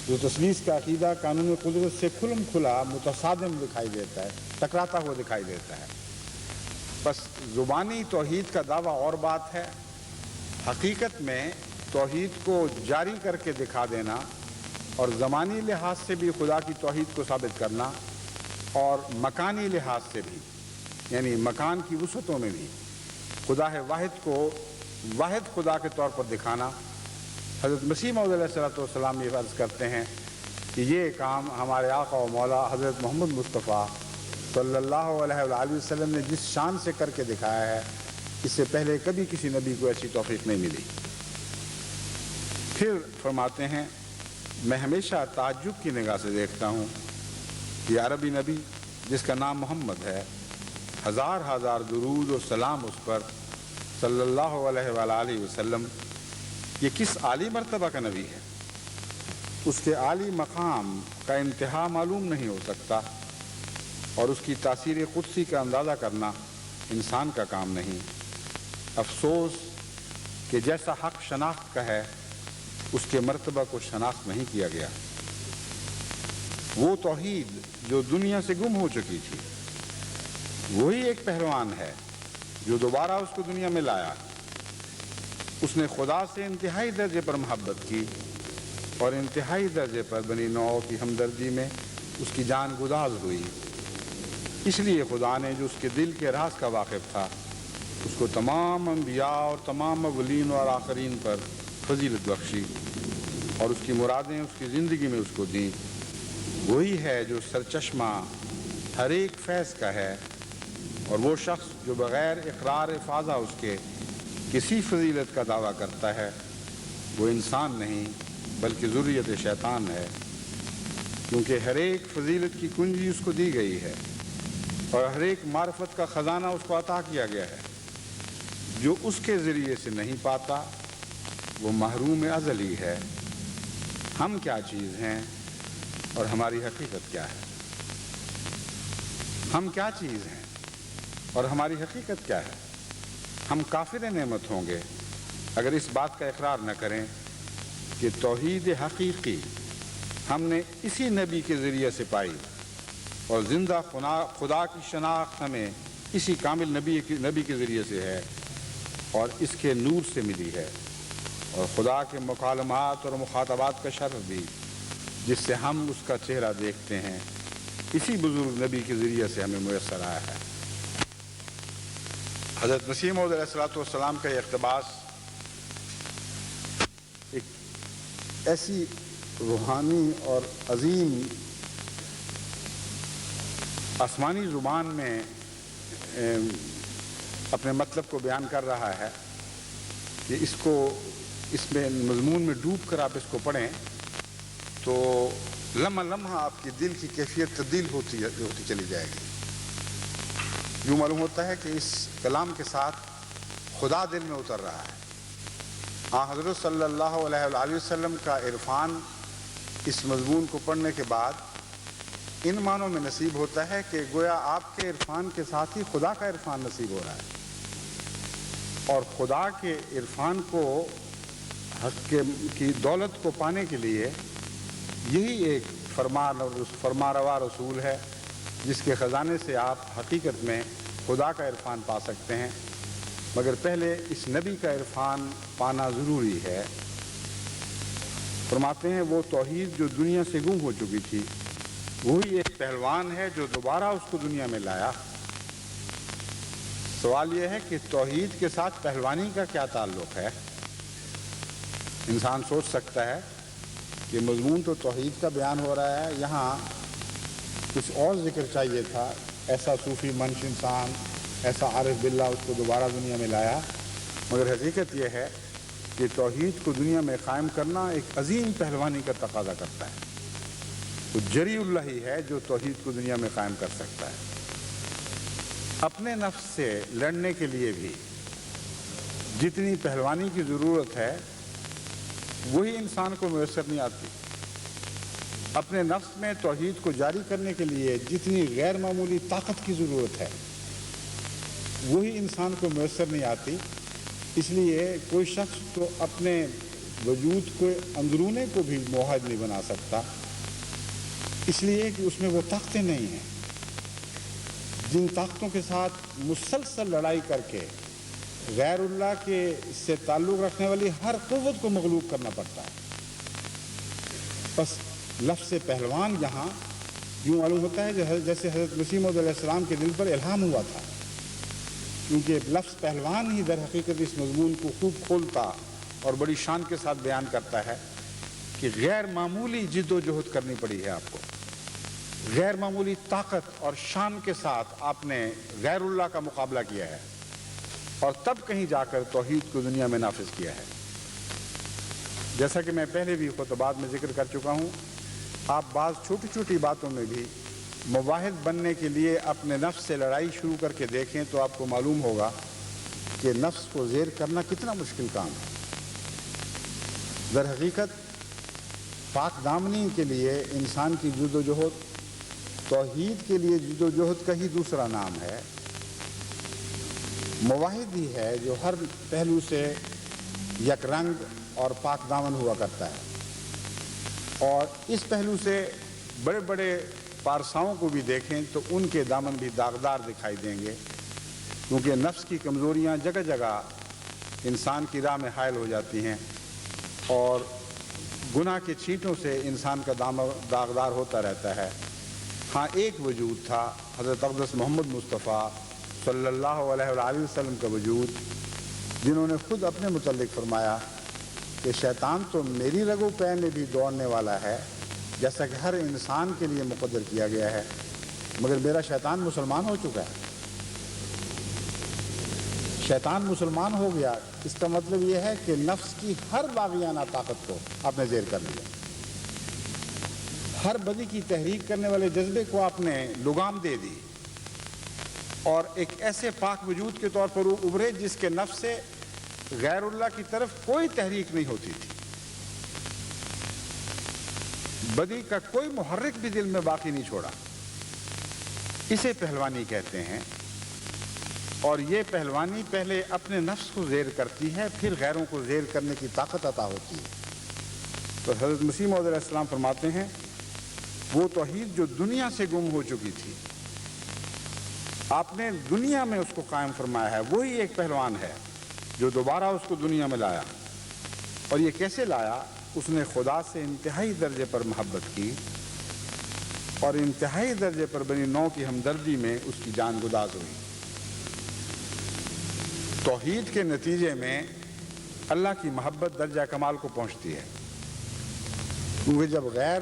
جو تثلیث کا عقیدہ قانون قدرت سے کھلم کھلا متصادم دکھائی دیتا ہے، ٹکراتا ہوا دکھائی دیتا ہے۔ بس زبانی توحید کا دعویٰ اور بات ہے، حقیقت میں توحید کو جاری کر کے دکھا دینا اور زمانی لحاظ سے بھی خدا کی توحید کو ثابت کرنا، اور مکانی لحاظ سے بھی، یعنی مکان کی وسعتوں میں بھی خدا واحد کو واحد خدا کے طور پر دکھانا۔ حضرت مسیح موعود علیہ السلام یہ عرض کرتے ہیں کہ یہ کام ہمارے آقا و مولا حضرت محمد مصطفیٰ صلی اللہ علیہ وآلہ وسلم نے جس شان سے کر کے دکھایا ہے، اس سے پہلے کبھی کسی نبی کو ایسی توفیق نہیں ملی۔ پھر فرماتے ہیں میں ہمیشہ تعجب کی نگاہ سے دیکھتا ہوں کہ عربی نبی جس کا نام محمد ہے، ہزار ہزار درود و سلام اس پر صلی اللہ علیہ وآلہ وسلم، یہ کس عالی مرتبہ کا نبی ہے، اس کے عالی مقام کا انتہا معلوم نہیں ہو سکتا، اور اس کی تاثیر قدسی کا اندازہ کرنا انسان کا کام نہیں۔ افسوس کہ جیسا حق شناخت کا ہے اس کے مرتبہ کو شناخت نہیں کیا گیا۔ وہ توحید جو دنیا سے گم ہو چکی تھی، وہی ایک پہلوان ہے جو دوبارہ اس کو دنیا میں لایا۔ اس نے خدا سے انتہائی درجے پر محبت کی، اور انتہائی درجے پر بنی نوع کی ہمدردی میں اس کی جان گداز ہوئی۔ اس لیے خدا نے جو اس کے دل کے راز کا واقف تھا، اس کو تمام انبیاء اور تمام اولین اور آخرین پر فضیلت بخشی، اور اس کی مرادیں اس کی زندگی میں اس کو دیں۔ وہی ہے جو سرچشمہ ہر ایک فیض کا ہے، اور وہ شخص جو بغیر اقرار فاضہ اس کے کسی فضیلت کا دعویٰ کرتا ہے، وہ انسان نہیں بلکہ ذریت شیطان ہے، کیونکہ ہر ایک فضیلت کی کنجی اس کو دی گئی ہے، اور ہر ایک معرفت کا خزانہ اس کو عطا کیا گیا ہے۔ جو اس کے ذریعے سے نہیں پاتا وہ محروم ازلی ہے۔ ہم کیا چیز ہیں اور ہماری حقیقت کیا ہے؟ ہم کیا چیز ہیں اور ہماری حقیقت کیا ہے؟ ہم کافر نعمت ہوں گے اگر اس بات کا اقرار نہ کریں کہ توحید حقیقی ہم نے اسی نبی کے ذریعے سے پائی، اور زندہ خدا کی شناخت ہمیں اسی کامل نبی کے ذریعے سے ہے، اور اس کے نور سے ملی ہے، اور خدا کے مکالمات اور مخاطبات کا شرف بھی جس سے ہم اس کا چہرہ دیکھتے ہیں، اسی بزرگ نبی کے ذریعے سے ہمیں میسر آیا ہے۔ حضرت مسیح موعود علیہ السلام کا یہ اقتباس ایک ایسی روحانی اور عظیم آسمانی زبان میں اپنے مطلب کو بیان کر رہا ہے کہ اس میں مضمون میں ڈوب کر آپ اس کو پڑھیں تو لمحہ لمحہ آپ کی دل کی کیفیت تبدیل ہوتی چلی جائے گی۔ یوں معلوم ہوتا ہے کہ اس کلام کے ساتھ خدا دل میں اتر رہا ہے۔ حضرت صلی اللہ علیہ وآلہ وسلم کا عرفان اس مضمون کو پڑھنے کے بعد ان معنوں میں نصیب ہوتا ہے کہ گویا آپ کے عرفان کے ساتھ ہی خدا کا عرفان نصیب ہو رہا ہے، اور خدا کے عرفان کو حق کی دولت کو پانے کے لیے یہی ایک فرما روا رسول ہے جس کے خزانے سے آپ حقیقت میں خدا کا عرفان پا سکتے ہیں، مگر پہلے اس نبی کا عرفان پانا ضروری ہے۔ فرماتے ہیں وہ توحید جو دنیا سے گم ہو چکی تھی وہی ایک پہلوان ہے جو دوبارہ اس کو دنیا میں لایا۔ سوال یہ ہے کہ توحید کے ساتھ پہلوانی کا کیا تعلق ہے؟ انسان سوچ سکتا ہے کہ مضمون تو توحید کا بیان ہو رہا ہے، یہاں کچھ اور ذکر چاہیے تھا، ایسا صوفی منش انسان، ایسا عارف باللہ اس کو دوبارہ دنیا میں لایا۔ مگر حقیقت یہ ہے کہ توحید کو دنیا میں قائم کرنا ایک عظیم پہلوانی کا تقاضا کرتا ہے۔ تو جری اللہ ہی ہے جو توحید کو دنیا میں قائم کر سکتا ہے۔ اپنے نفس سے لڑنے کے لیے بھی جتنی پہلوانی کی ضرورت ہے وہی انسان کو میسر نہیں آتی۔ اپنے نفس میں توحید کو جاری کرنے کے لیے جتنی غیر معمولی طاقت کی ضرورت ہے وہی انسان کو میسر نہیں آتی۔ اس لیے کوئی شخص تو اپنے وجود کو اندرونے کو بھی موحد نہیں بنا سکتا، اس لیے کہ اس میں وہ طاقتیں نہیں ہیں جن طاقتوں کے ساتھ مسلسل لڑائی کر کے غیر اللہ کے سے تعلق رکھنے والی ہر قوت کو مغلوب کرنا پڑتا ہے۔ بس لفظ پہلوان یہاں یوں معلوم ہوتا ہے جیسے حضرت مسیح موعود علیہ السلام کے دل پر الہام ہوا تھا، کیونکہ لفظ پہلوان ہی در حقیقت اس مضمون کو خوب کھولتا اور بڑی شان کے ساتھ بیان کرتا ہے کہ غیر معمولی جد و جہد کرنی پڑی ہے آپ کو، غیر معمولی طاقت اور شان کے ساتھ آپ نے غیر اللہ کا مقابلہ کیا ہے اور تب کہیں جا کر توحید کو دنیا میں نافذ کیا ہے۔ جیسا کہ میں پہلے بھی خطبات میں ذکر کر چکا ہوں، آپ بعض چھوٹی چھوٹی باتوں میں بھی مواحد بننے کے لیے اپنے نفس سے لڑائی شروع کر کے دیکھیں تو آپ کو معلوم ہوگا کہ نفس کو زیر کرنا کتنا مشکل کام ہے۔ در حقیقت پاک دامنی کے لیے انسان کی جد و جہد توحید کے لیے جد و جہد کا ہی دوسرا نام ہے۔ مواحد ہی ہے جو ہر پہلو سے یک رنگ اور پاک دامن ہوا کرتا ہے، اور اس پہلو سے بڑے بڑے پارساؤں کو بھی دیکھیں تو ان کے دامن بھی داغدار دکھائی دیں گے، کیونکہ نفس کی کمزوریاں جگہ جگہ انسان کی راہ میں حائل ہو جاتی ہیں اور گناہ کے چھینٹوں سے انسان کا داغدار ہوتا رہتا ہے۔ ہاں ایک وجود تھا حضرت اقدس محمد مصطفیٰ صلی اللہ علیہ وآلہ وسلم کا وجود، جنہوں نے خود اپنے متعلق فرمایا کہ شیطان تو میری رگ و پے میں بھی دوڑنے والا ہے جیسا کہ ہر انسان کے لیے مقدر کیا گیا ہے، مگر میرا شیطان مسلمان ہو چکا ہے۔ شیطان مسلمان ہو گیا، اس کا مطلب یہ ہے کہ نفس کی ہر باغیانہ طاقت کو آپ نے زیر کر لیا، ہر بدی کی تحریک کرنے والے جذبے کو آپ نے لگام دے دی اور ایک ایسے پاک وجود کے طور پر ابھرے جس کے نفس سے غیر اللہ کی طرف کوئی تحریک نہیں ہوتی تھی، بدی کا کوئی محرک بھی دل میں باقی نہیں چھوڑا۔ اسے پہلوانی کہتے ہیں، اور یہ پہلوانی پہلے اپنے نفس کو زیر کرتی ہے، پھر غیروں کو زیر کرنے کی طاقت عطا ہوتی ہے۔ تو حضرت مسیح موعود علیہ السلام فرماتے ہیں وہ توحید جو دنیا سے گم ہو چکی تھی آپ نے دنیا میں اس کو قائم فرمایا ہے، وہی ایک پہلوان ہے جو دوبارہ اس کو دنیا میں لایا۔ اور یہ کیسے لایا؟ اس نے خدا سے انتہائی درجے پر محبت کی اور انتہائی درجے پر بنی نوع کی ہمدردی میں اس کی جان گداز ہوئی۔ توحید کے نتیجے میں اللہ کی محبت درجہ کمال کو پہنچتی ہے، کیونکہ جب غیر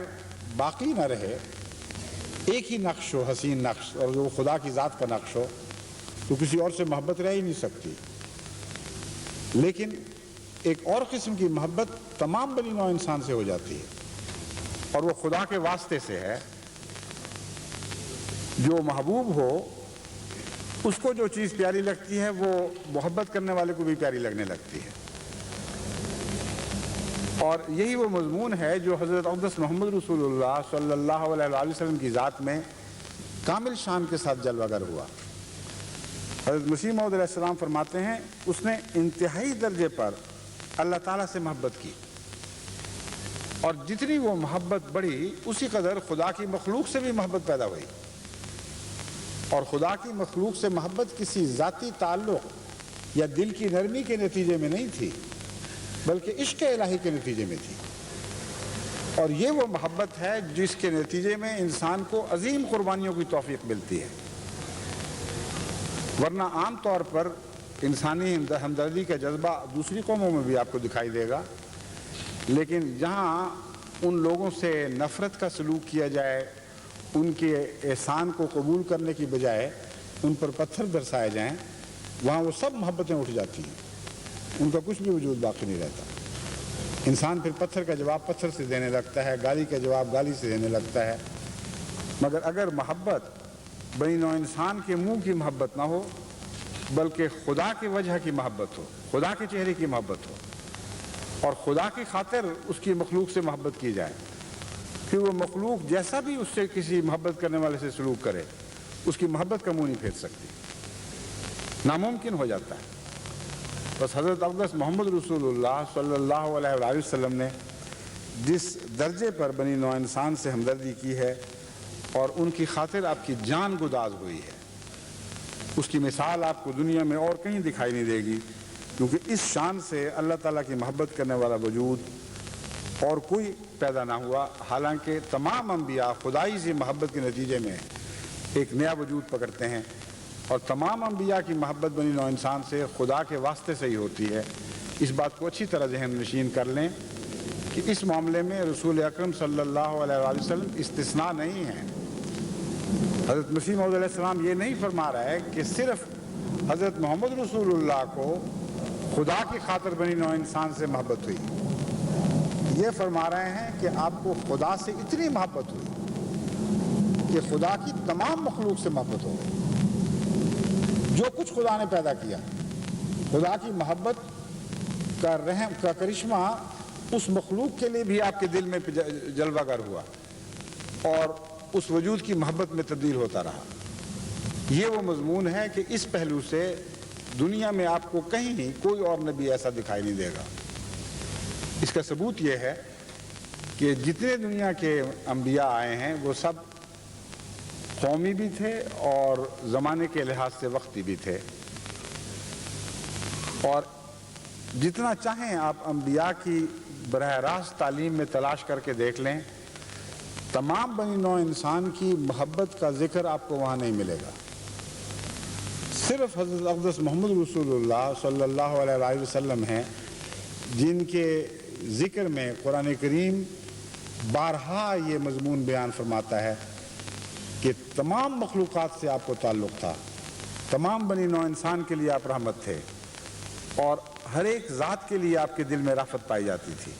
باقی نہ رہے، ایک ہی نقش ہو، حسین نقش، اور وہ خدا کی ذات کا نقش ہو، تو کسی اور سے محبت رہ ہی نہیں سکتی۔ لیکن ایک اور قسم کی محبت تمام بنی نوع انسان سے ہو جاتی ہے، اور وہ خدا کے واسطے سے ہے۔ جو محبوب ہو اس کو جو چیز پیاری لگتی ہے وہ محبت کرنے والے کو بھی پیاری لگنے لگتی ہے، اور یہی وہ مضمون ہے جو حضرت اقدس محمد رسول اللہ صلی اللہ علیہ وآلہ وسلم کی ذات میں کامل شان کے ساتھ جلوہ گر ہوا۔ حضرت مسیح موعود علیہ السلام فرماتے ہیں اس نے انتہائی درجے پر اللہ تعالیٰ سے محبت کی، اور جتنی وہ محبت بڑھی اسی قدر خدا کی مخلوق سے بھی محبت پیدا ہوئی۔ اور خدا کی مخلوق سے محبت کسی ذاتی تعلق یا دل کی نرمی کے نتیجے میں نہیں تھی، بلکہ عشق الہی کے نتیجے میں تھی۔ اور یہ وہ محبت ہے جس کے نتیجے میں انسان کو عظیم قربانیوں کی توفیق ملتی ہے۔ ورنہ عام طور پر انسانی ہمدردی کا جذبہ دوسری قوموں میں بھی آپ کو دکھائی دے گا، لیکن جہاں ان لوگوں سے نفرت کا سلوک کیا جائے، ان کے احسان کو قبول کرنے کی بجائے ان پر پتھر برسائے جائیں، وہاں وہ سب محبتیں اٹھ جاتی ہیں، ان کا کچھ بھی وجود باقی نہیں رہتا۔ انسان پھر پتھر کا جواب پتھر سے دینے لگتا ہے، گالی کا جواب گالی سے دینے لگتا ہے۔ مگر اگر محبت بنی نوع انسان کے منہ کی محبت نہ ہو، بلکہ خدا کی وجہ کی محبت ہو، خدا کے چہرے کی محبت ہو، اور خدا کی خاطر اس کی مخلوق سے محبت کی جائے، پھر وہ مخلوق جیسا بھی اس سے کسی محبت کرنے والے سے سلوک کرے، اس کی محبت کا منہ نہیں پھیر سکتی، ناممکن ہو جاتا ہے۔ بس حضرت اقدس محمد رسول اللہ صلی اللہ علیہ وآلہ وسلم نے جس درجے پر بنی نوع انسان سے ہمدردی کی ہے اور ان کی خاطر آپ کی جان گداز ہوئی ہے، اس کی مثال آپ کو دنیا میں اور کہیں دکھائی نہیں دے گی، کیونکہ اس شان سے اللہ تعالیٰ کی محبت کرنے والا وجود اور کوئی پیدا نہ ہوا۔ حالانکہ تمام انبیاء خدائی سے محبت کے نتیجے میں ایک نیا وجود پکڑتے ہیں، اور تمام انبیاء کی محبت بنی نوع انسان سے خدا کے واسطے سے ہی ہوتی ہے۔ اس بات کو اچھی طرح ذہن نشین کر لیں کہ اس معاملے میں رسول اکرم صلی اللہ علیہ وآلہ وسلم استثناء نہیں ہیں۔ حضرت مسیح موعود علیہ السلام یہ نہیں فرما رہا ہے کہ صرف حضرت محمد رسول اللہ کو خدا کی خاطر بنی نوع انسان سے محبت ہوئی، یہ فرما رہے ہیں کہ آپ کو خدا سے اتنی محبت ہوئی کہ خدا کی تمام مخلوق سے محبت ہو گئی۔ جو کچھ خدا نے پیدا کیا، خدا کی محبت کا رحم کا کرشمہ اس مخلوق کے لیے بھی آپ کے دل میں جلوہ گر ہوا اور اس وجود کی محبت میں تبدیل ہوتا رہا۔ یہ وہ مضمون ہے کہ اس پہلو سے دنیا میں آپ کو کہیں کوئی اور نبی ایسا دکھائی نہیں دے گا۔ اس کا ثبوت یہ ہے کہ جتنے دنیا کے انبیاء آئے ہیں وہ سب قومی بھی تھے اور زمانے کے لحاظ سے وقتی بھی تھے، اور جتنا چاہیں آپ انبیاء کی براہ راست تعلیم میں تلاش کر کے دیکھ لیں، تمام بنی نوع انسان کی محبت کا ذکر آپ کو وہاں نہیں ملے گا۔ صرف حضرت اقدس محمد رسول اللہ صلی اللہ علیہ وآلہ وسلم ہیں جن کے ذکر میں قرآن کریم بارہا یہ مضمون بیان فرماتا ہے کہ تمام مخلوقات سے آپ کو تعلق تھا، تمام بنی نوع انسان کے لیے آپ رحمت تھے، اور ہر ایک ذات کے لیے آپ کے دل میں رافت پائی جاتی تھی۔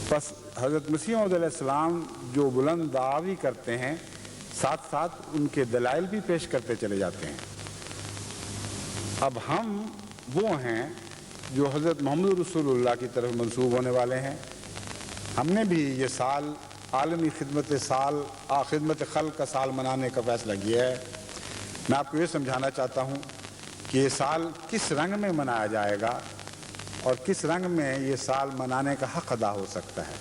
بس حضرت مسیح موعود علیہ السلام جو بلند دعوی کرتے ہیں، ساتھ ساتھ ان کے دلائل بھی پیش کرتے چلے جاتے ہیں۔ اب ہم وہ ہیں جو حضرت محمد رسول اللہ کی طرف منسوب ہونے والے ہیں۔ ہم نے بھی یہ سال عالمی خدمت خلق کا سال منانے کا فیصلہ کیا ہے۔ میں آپ کو یہ سمجھانا چاہتا ہوں کہ یہ سال کس رنگ میں منایا جائے گا اور کس رنگ میں یہ سال منانے کا حق ادا ہو سکتا ہے۔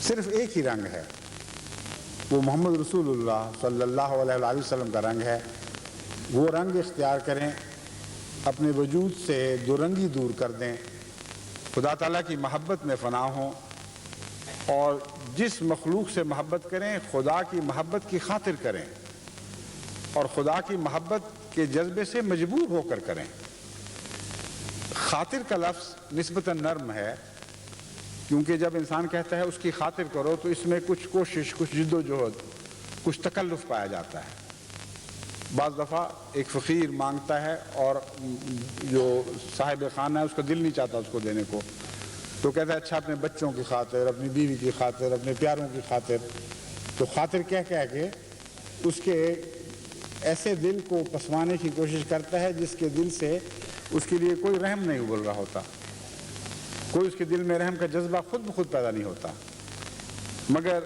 صرف ایک ہی رنگ ہے، وہ محمد رسول اللہ صلی اللہ علیہ وآلہ وسلم کا رنگ ہے۔ وہ رنگ اختیار کریں، اپنے وجود سے دو رنگی دور کر دیں، خدا تعالیٰ کی محبت میں فنا ہوں، اور جس مخلوق سے محبت کریں خدا کی محبت کی خاطر کریں، اور خدا کی محبت کے جذبے سے مجبور ہو کر کریں۔ خاطر کا لفظ نسبتاً نرم ہے، کیونکہ جب انسان کہتا ہے اس کی خاطر کرو تو اس میں کچھ کوشش، کچھ جد و جہد، کچھ تکلف پایا جاتا ہے۔ بعض دفعہ ایک فقیر مانگتا ہے اور جو صاحب خانہ ہے اس کا دل نہیں چاہتا اس کو دینے کو، تو کہتا ہے اچھا اپنے بچوں کی خاطر، اپنی بیوی کی خاطر، اپنے پیاروں کی خاطر۔ تو خاطر کہہ کے اس کے ایسے دل کو پسوانے کی کوشش کرتا ہے جس کے دل سے اس کے لیے کوئی رحم نہیں ابل رہا ہوتا، کوئی اس کے دل میں رحم کا جذبہ خود بخود پیدا نہیں ہوتا۔ مگر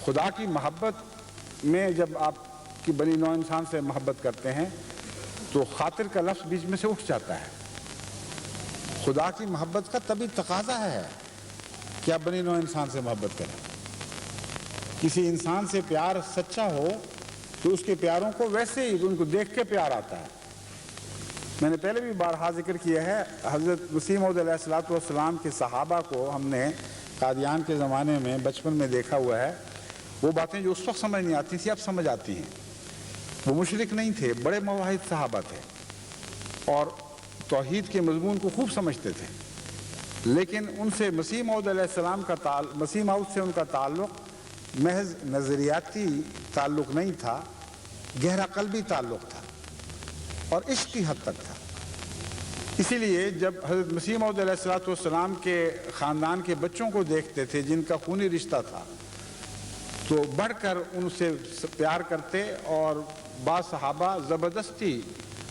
خدا کی محبت میں جب آپ کی بنی نوع انسان سے محبت کرتے ہیں تو خاطر کا لفظ بیچ میں سے اٹھ جاتا ہے۔ خدا کی محبت کا طبی تقاضا ہے کہ آپ بنی نوع انسان سے محبت کریں۔ کسی انسان سے پیار سچا ہو تو اس کے پیاروں کو ویسے ہی ان کو دیکھ کے پیار آتا ہے۔ میں نے پہلے بھی بارہا ذکر کیا ہے، حضرت مسیح موعود علیہ الصلوۃ والسلام کے صحابہ کو ہم نے قادیان کے زمانے میں بچپن میں دیکھا ہوا ہے، وہ باتیں جو اس وقت سمجھ نہیں آتی تھی اب سمجھ آتی ہیں۔ وہ مشرک نہیں تھے، بڑے موحد صحابہ تھے اور توحید کے مضمون کو خوب سمجھتے تھے، لیکن ان سے مسیح موعود علیہ السلام کا مسیح موعود سے ان کا تعلق محض نظریاتی تعلق نہیں تھا، گہرا قلبی تعلق تھا اور عشق کی حد تک تھا۔ اسی لیے جب حضرت مسیح موعود علیہ الصلوۃ والسلام کے خاندان کے بچوں کو دیکھتے تھے جن کا خونی رشتہ تھا تو بڑھ کر ان سے پیار کرتے، اور بعض صحابہ زبردستی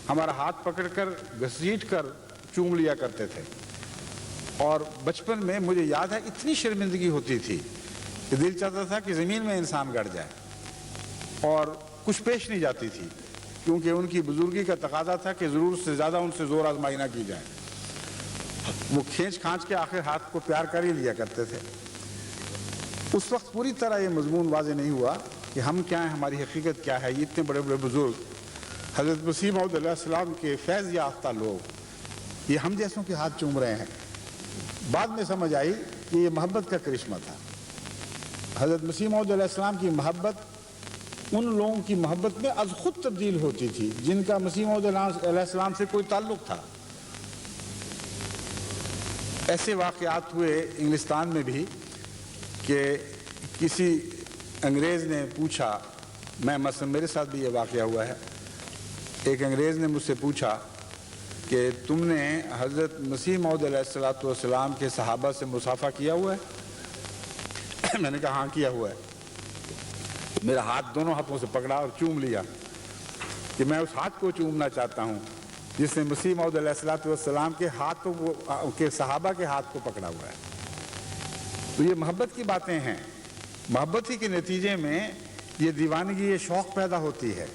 ہمارا ہاتھ پکڑ کر گھسیٹ کر چوم لیا کرتے تھے، اور بچپن میں مجھے یاد ہے اتنی شرمندگی ہوتی تھی کہ دل چاہتا تھا کہ زمین میں انسان گڑ جائے، اور کچھ پیش نہیں جاتی تھی کیونکہ ان کی بزرگی کا تقاضا تھا کہ ضرورت سے زیادہ ان سے زور آزمائی نہ کی جائے۔ وہ کھینچ کھانچ کے آخر ہاتھ کو پیار کر ہی لیا کرتے تھے۔ اس وقت پوری طرح یہ مضمون واضح نہیں ہوا کہ ہم کیا ہیں، ہماری حقیقت کیا ہے۔ یہ اتنے بڑے بڑے بزرگ حضرت مسیح موعود علیہ السلام کے فیض یافتہ لوگ یہ ہم جیسوں کے ہاتھ چوم رہے ہیں۔ بعد میں سمجھ آئی کہ یہ محبت کا کرشمہ تھا۔ حضرت مسیح موعود علیہ السلام کی محبت ان لوگوں کی محبت میں از خود تبدیل ہوتی تھی جن کا مسیح موعود علیہ السلام سے کوئی تعلق تھا۔ ایسے واقعات ہوئے انگلستان میں بھی کہ کسی انگریز نے پوچھا، میں مثلا میرے ساتھ بھی یہ واقعہ ہوا ہے، ایک انگریز نے مجھ سے پوچھا کہ تم نے حضرت مسیح موعود علیہ الصلوۃ والسلام کے صحابہ سے مصافحہ کیا ہوا ہے؟ میں نے کہا ہاں کیا ہوا ہے۔ میرا ہاتھ دونوں ہاتھوں سے پکڑا اور چوم لیا کہ میں اس ہاتھ کو چومنا چاہتا ہوں جس نے مسیح موعود علیہ الصلوۃ والسلام کے ہاتھوں کے صحابہ کے ہاتھ کو پکڑا ہوا ہے۔ تو یہ محبت کی باتیں ہیں، محبت ہی کے نتیجے میں یہ دیوانگی، یہ شوق پیدا ہوتی ہے،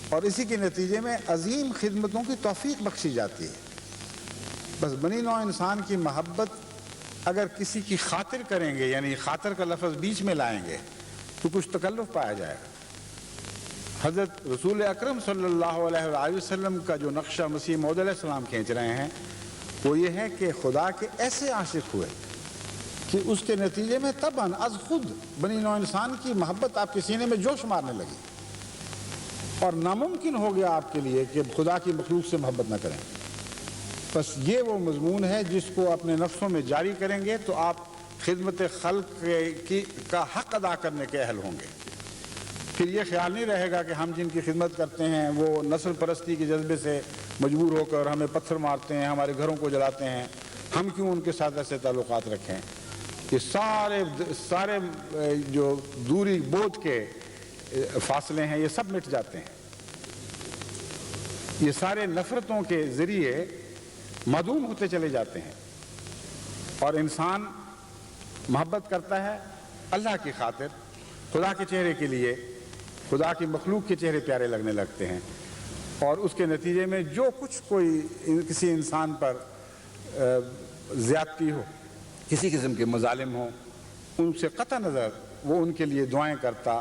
اور اسی کے نتیجے میں عظیم خدمتوں کی توفیق بخشی جاتی ہے۔ بس بنی نوع انسان کی محبت اگر کسی کی خاطر کریں گے، یعنی خاطر کا لفظ بیچ میں لائیں گے تو کچھ تکلف پایا جائے گا۔ حضرت رسول اکرم صلی اللہ علیہ وآلہ وسلم کا جو نقشہ مسیح موعود علیہ السلام کھینچ رہے ہیں وہ یہ ہے کہ خدا کے ایسے عاشق ہوئے کہ اس کے نتیجے میں طبعاً از خود بنی نوع انسان کی محبت آپ کے سینے میں جوش مارنے لگی، اور ناممکن ہو گیا آپ کے لیے کہ خدا کی مخلوق سے محبت نہ کریں۔ بس یہ وہ مضمون ہے جس کو اپنے نفسوں میں جاری کریں گے تو آپ خدمت خلق کا حق ادا کرنے کے اہل ہوں گے۔ پھر یہ خیال نہیں رہے گا کہ ہم جن کی خدمت کرتے ہیں وہ نسل پرستی کے جذبے سے مجبور ہو کر ہمیں پتھر مارتے ہیں، ہمارے گھروں کو جلاتے ہیں، ہم کیوں ان کے ساتھ ایسے تعلقات رکھیں۔ یہ سارے جو دوری بودھ کے فاصلے ہیں یہ سب مٹ جاتے ہیں۔ یہ سارے نفرتوں کے ذریعے معدوم ہوتے چلے جاتے ہیں، اور انسان محبت کرتا ہے اللہ کی خاطر، خدا کے چہرے کے لیے، خدا کی مخلوق کے چہرے پیارے لگنے لگتے ہیں، اور اس کے نتیجے میں جو کچھ کوئی کسی انسان پر زیادتی ہو، کسی قسم کے مظالم ہوں، ان سے قطع نظر وہ ان کے لیے دعائیں کرتا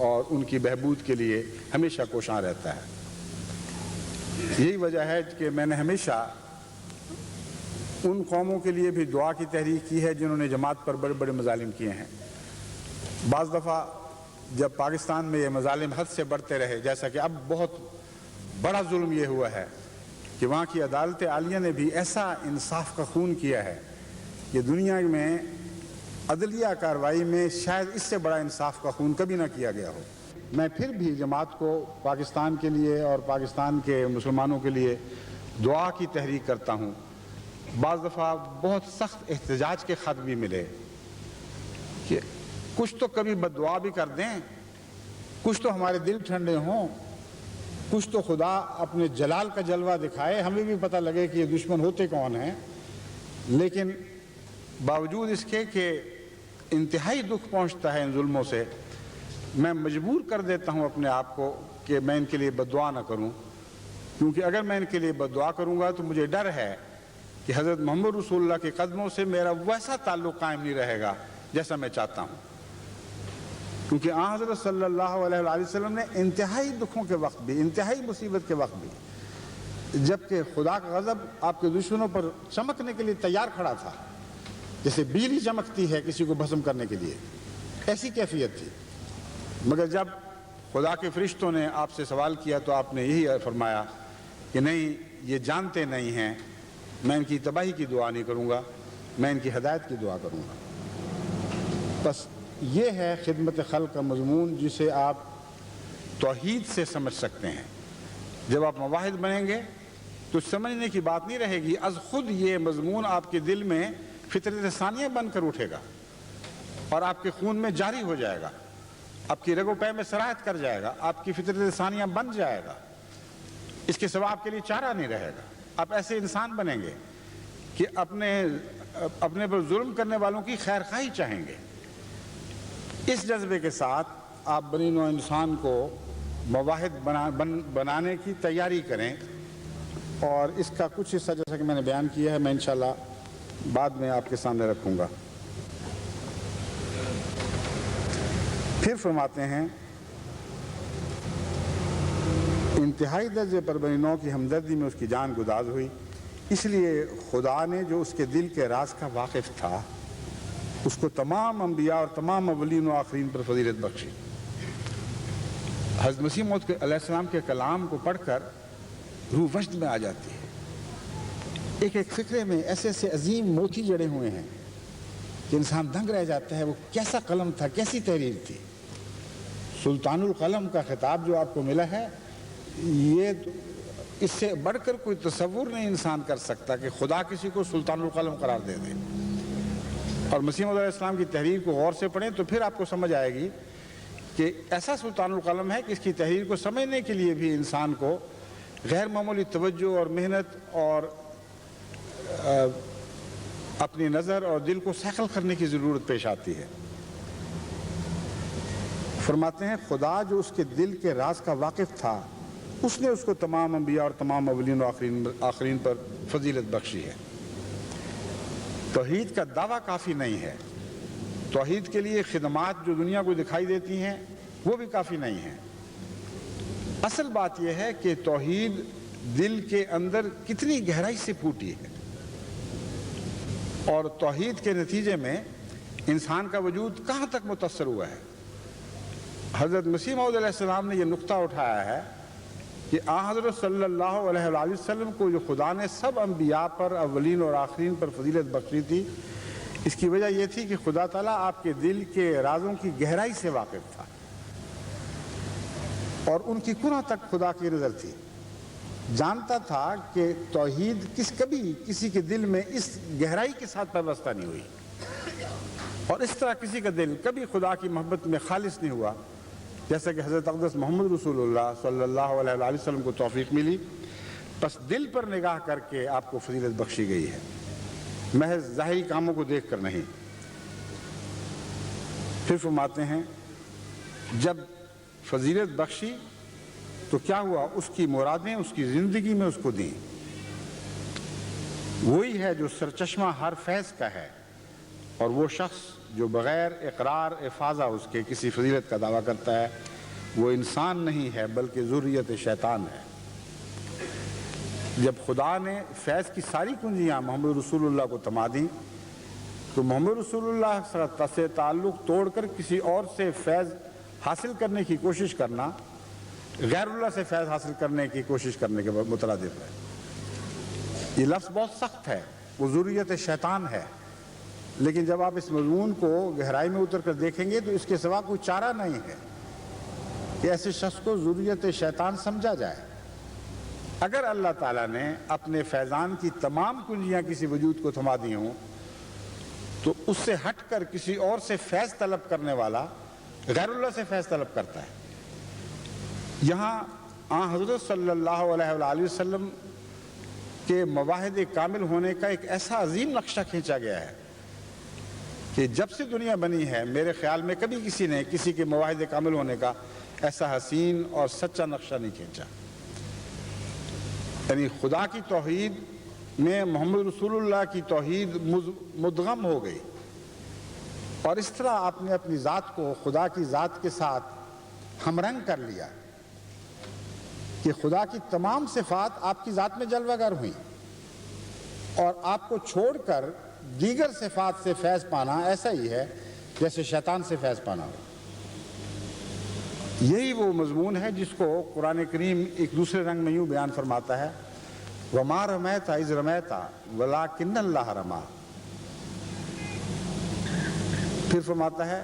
اور ان کی بہبود کے لیے ہمیشہ کوشاں رہتا ہے۔ یہی وجہ ہے کہ میں نے ہمیشہ ان قوموں کے لیے بھی دعا کی تحریک کی ہے جنہوں نے جماعت پر بڑے بڑے مظالم کیے ہیں۔ بعض دفعہ جب پاکستان میں یہ مظالم حد سے بڑھتے رہے، جیسا کہ اب بہت بڑا ظلم یہ ہوا ہے کہ وہاں کی عدالت عالیہ نے بھی ایسا انصاف کا خون کیا ہے کہ دنیا میں عدلیہ کارروائی میں شاید اس سے بڑا انصاف کا خون کبھی نہ کیا گیا ہو۔ میں پھر بھی جماعت کو پاکستان کے لیے اور پاکستان کے مسلمانوں کے لیے دعا کی تحریک کرتا ہوں۔ بعض دفعہ بہت سخت احتجاج کے خط بھی ملے کہ کچھ تو کبھی بد دعا بھی کر دیں، کچھ تو ہمارے دل ٹھنڈے ہوں، کچھ تو خدا اپنے جلال کا جلوہ دکھائے، ہمیں بھی پتہ لگے کہ یہ دشمن ہوتے کون ہیں۔ لیکن باوجود اس کے کہ انتہائی دکھ پہنچتا ہے ان ظلموں سے، میں مجبور کر دیتا ہوں اپنے آپ کو کہ میں ان کے لیے بد دعا نہ کروں، کیونکہ اگر میں ان کے لیے بد دعا کروں گا تو مجھے ڈر ہے کہ حضرت محمد رسول اللہ کے قدموں سے میرا ویسا تعلق قائم نہیں رہے گا جیسا میں چاہتا ہوں۔ کیونکہ آن حضرت صلی اللہ علیہ وآلہ وسلم نے انتہائی دکھوں کے وقت بھی، انتہائی مصیبت کے وقت بھی، جبکہ خدا کا غضب آپ کے دشمنوں پر چمکنے کے لیے تیار کھڑا تھا، جیسے بجلی چمکتی ہے کسی کو بھسم کرنے کے لیے، ایسی کیفیت تھی، مگر جب خدا کے فرشتوں نے آپ سے سوال کیا تو آپ نے یہی فرمایا کہ نہیں، یہ جانتے نہیں ہیں، میں ان کی تباہی کی دعا نہیں کروں گا، میں ان کی ہدایت کی دعا کروں گا۔ بس یہ ہے خدمت خلق کا مضمون، جسے آپ توحید سے سمجھ سکتے ہیں۔ جب آپ موحد بنیں گے تو سمجھنے کی بات نہیں رہے گی، از خود یہ مضمون آپ کے دل میں فطرت ثانیہ بن کر اٹھے گا اور آپ کے خون میں جاری ہو جائے گا، آپ کی رگ و پے میں سرایت کر جائے گا، آپ کی فطرت ثانیہ بن جائے گا، اس کے سوا آپ کے لیے چارہ نہیں رہے گا۔ آپ ایسے انسان بنیں گے کہ اپنے پر ظلم کرنے والوں کی خیر خواہی چاہیں گے۔ اس جذبے کے ساتھ آپ بنی نوع انسان کو مواحد بنانے کی تیاری کریں، اور اس کا کچھ حصہ جیسا کہ میں نے بیان کیا ہے میں انشاءاللہ بعد میں آپ کے سامنے رکھوں گا۔ پھر فرماتے ہیں انتہائی درجے پر بنی نوع کی ہمدردی میں اس کی جان گداز ہوئی، اس لیے خدا نے جو اس کے دل کے راز کا واقف تھا اس کو تمام انبیاء اور تمام اولین و آخرین پر فضیلت بخشی۔ حضرت مسیح موعود علیہ السلام کے کلام کو پڑھ کر روح وجد میں آ جاتی ہے، ایک ایک فکرے میں ایسے ایسے عظیم موتی جڑے ہوئے ہیں کہ انسان دنگ رہ جاتا ہے، وہ کیسا قلم تھا، کیسی تحریر تھی۔ سلطان القلم کا خطاب جو آپ کو ملا ہے، یہ اس سے بڑھ کر کوئی تصور نہیں انسان کر سکتا کہ خدا کسی کو سلطان القلم قرار دے دے۔ اور مسیح موعود علیہ السلام کی تحریر کو غور سے پڑھیں تو پھر آپ کو سمجھ آئے گی کہ ایسا سلطان القلم ہے کہ اس کی تحریر کو سمجھنے کے لیے بھی انسان کو غیر معمولی توجہ اور محنت اور اپنی نظر اور دل کو سیکل کرنے کی ضرورت پیش آتی ہے۔ فرماتے ہیں خدا جو اس کے دل کے راز کا واقف تھا اس نے اس کو تمام انبیاء اور تمام اولین و آخرین پر فضیلت بخشی ہے۔ توحید کا دعویٰ کافی نہیں ہے، توحید کے لیے خدمات جو دنیا کو دکھائی دیتی ہیں وہ بھی کافی نہیں ہیں۔ اصل بات یہ ہے کہ توحید دل کے اندر کتنی گہرائی سے پھوٹی ہے، اور توحید کے نتیجے میں انسان کا وجود کہاں تک متاثر ہوا ہے۔ حضرت مسیح موعود علیہ السلام نے یہ نقطہ اٹھایا ہے کہ آن حضرت صلی اللہ علیہ وآلہ وسلم کو جو خدا نے سب انبیاء پر اولین اور آخرین پر فضیلت بخشی تھی، اس کی وجہ یہ تھی کہ خدا تعالیٰ آپ کے دل کے رازوں کی گہرائی سے واقف تھا اور ان کی کنہ تک خدا کی نظر تھی، جانتا تھا کہ توحید کبھی کسی کے دل میں اس گہرائی کے ساتھ پیوستہ نہیں ہوئی، اور اس طرح کسی کا دل کبھی خدا کی محبت میں خالص نہیں ہوا جیسا کہ حضرت اقدس محمد رسول اللہ صلی اللہ علیہ وآلہ وسلم کو توفیق ملی۔ بس دل پر نگاہ کر کے آپ کو فضیلت بخشی گئی ہے، محض ظاہری کاموں کو دیکھ کر نہیں۔ پھر فرماتے ہیں جب فضیلت بخشی تو کیا ہوا، اس کی مرادیں اس کی زندگی میں اس کو دیں۔ وہی ہے جو سرچشمہ ہر فیض کا ہے، اور وہ شخص جو بغیر اقرار افاضہ اس کے کسی فضیلت کا دعویٰ کرتا ہے وہ انسان نہیں ہے بلکہ ذریت شیطان ہے۔ جب خدا نے فیض کی ساری کنجیاں محمد رسول اللہ کو تما دیں تو محمد رسول اللہ سے تعلق توڑ کر کسی اور سے فیض حاصل کرنے کی کوشش کرنا غیر اللہ سے فیض حاصل کرنے کی کوشش کرنے کے مترادف ہے۔ یہ لفظ بہت سخت ہے، وہ ذریت شیطان ہے، لیکن جب آپ اس مضمون کو گہرائی میں اتر کر دیکھیں گے تو اس کے سوا کوئی چارہ نہیں ہے کہ ایسے شخص کو ذریت شیطان سمجھا جائے۔ اگر اللہ تعالیٰ نے اپنے فیضان کی تمام کنجیاں کسی وجود کو تھما دی ہوں تو اس سے ہٹ کر کسی اور سے فیض طلب کرنے والا غیر اللہ سے فیض طلب کرتا ہے۔ یہاں آن حضرت صلی اللہ علیہ وآلہ وسلم کے مواحد کامل ہونے کا ایک ایسا عظیم نقشہ کھینچا گیا ہے کہ جب سے دنیا بنی ہے میرے خیال میں کبھی کسی نے کسی کے مواحد کامل ہونے کا ایسا حسین اور سچا نقشہ نہیں کھینچا۔ یعنی خدا کی توحید میں محمد رسول اللہ کی توحید مدغم ہو گئی، اور اس طرح آپ نے اپنی ذات کو خدا کی ذات کے ساتھ ہمرنگ کر لیا کہ خدا کی تمام صفات آپ کی ذات میں جلوہ گر ہوئیں، اور آپ کو چھوڑ کر دیگر صفات سے فیض پانا ایسا ہی ہے جیسے شیطان سے فیض پانا ہو۔ یہی وہ مضمون ہے جس کو قرآن کریم ایک دوسرے رنگ میں یوں بیان فرماتا ہے، وَمَا رَمَيْتَ إِذْ رَمَيْتَ وَلَٰكِنَّ اللَّهَ رَمَىٰ۔ پھر فرماتا ہے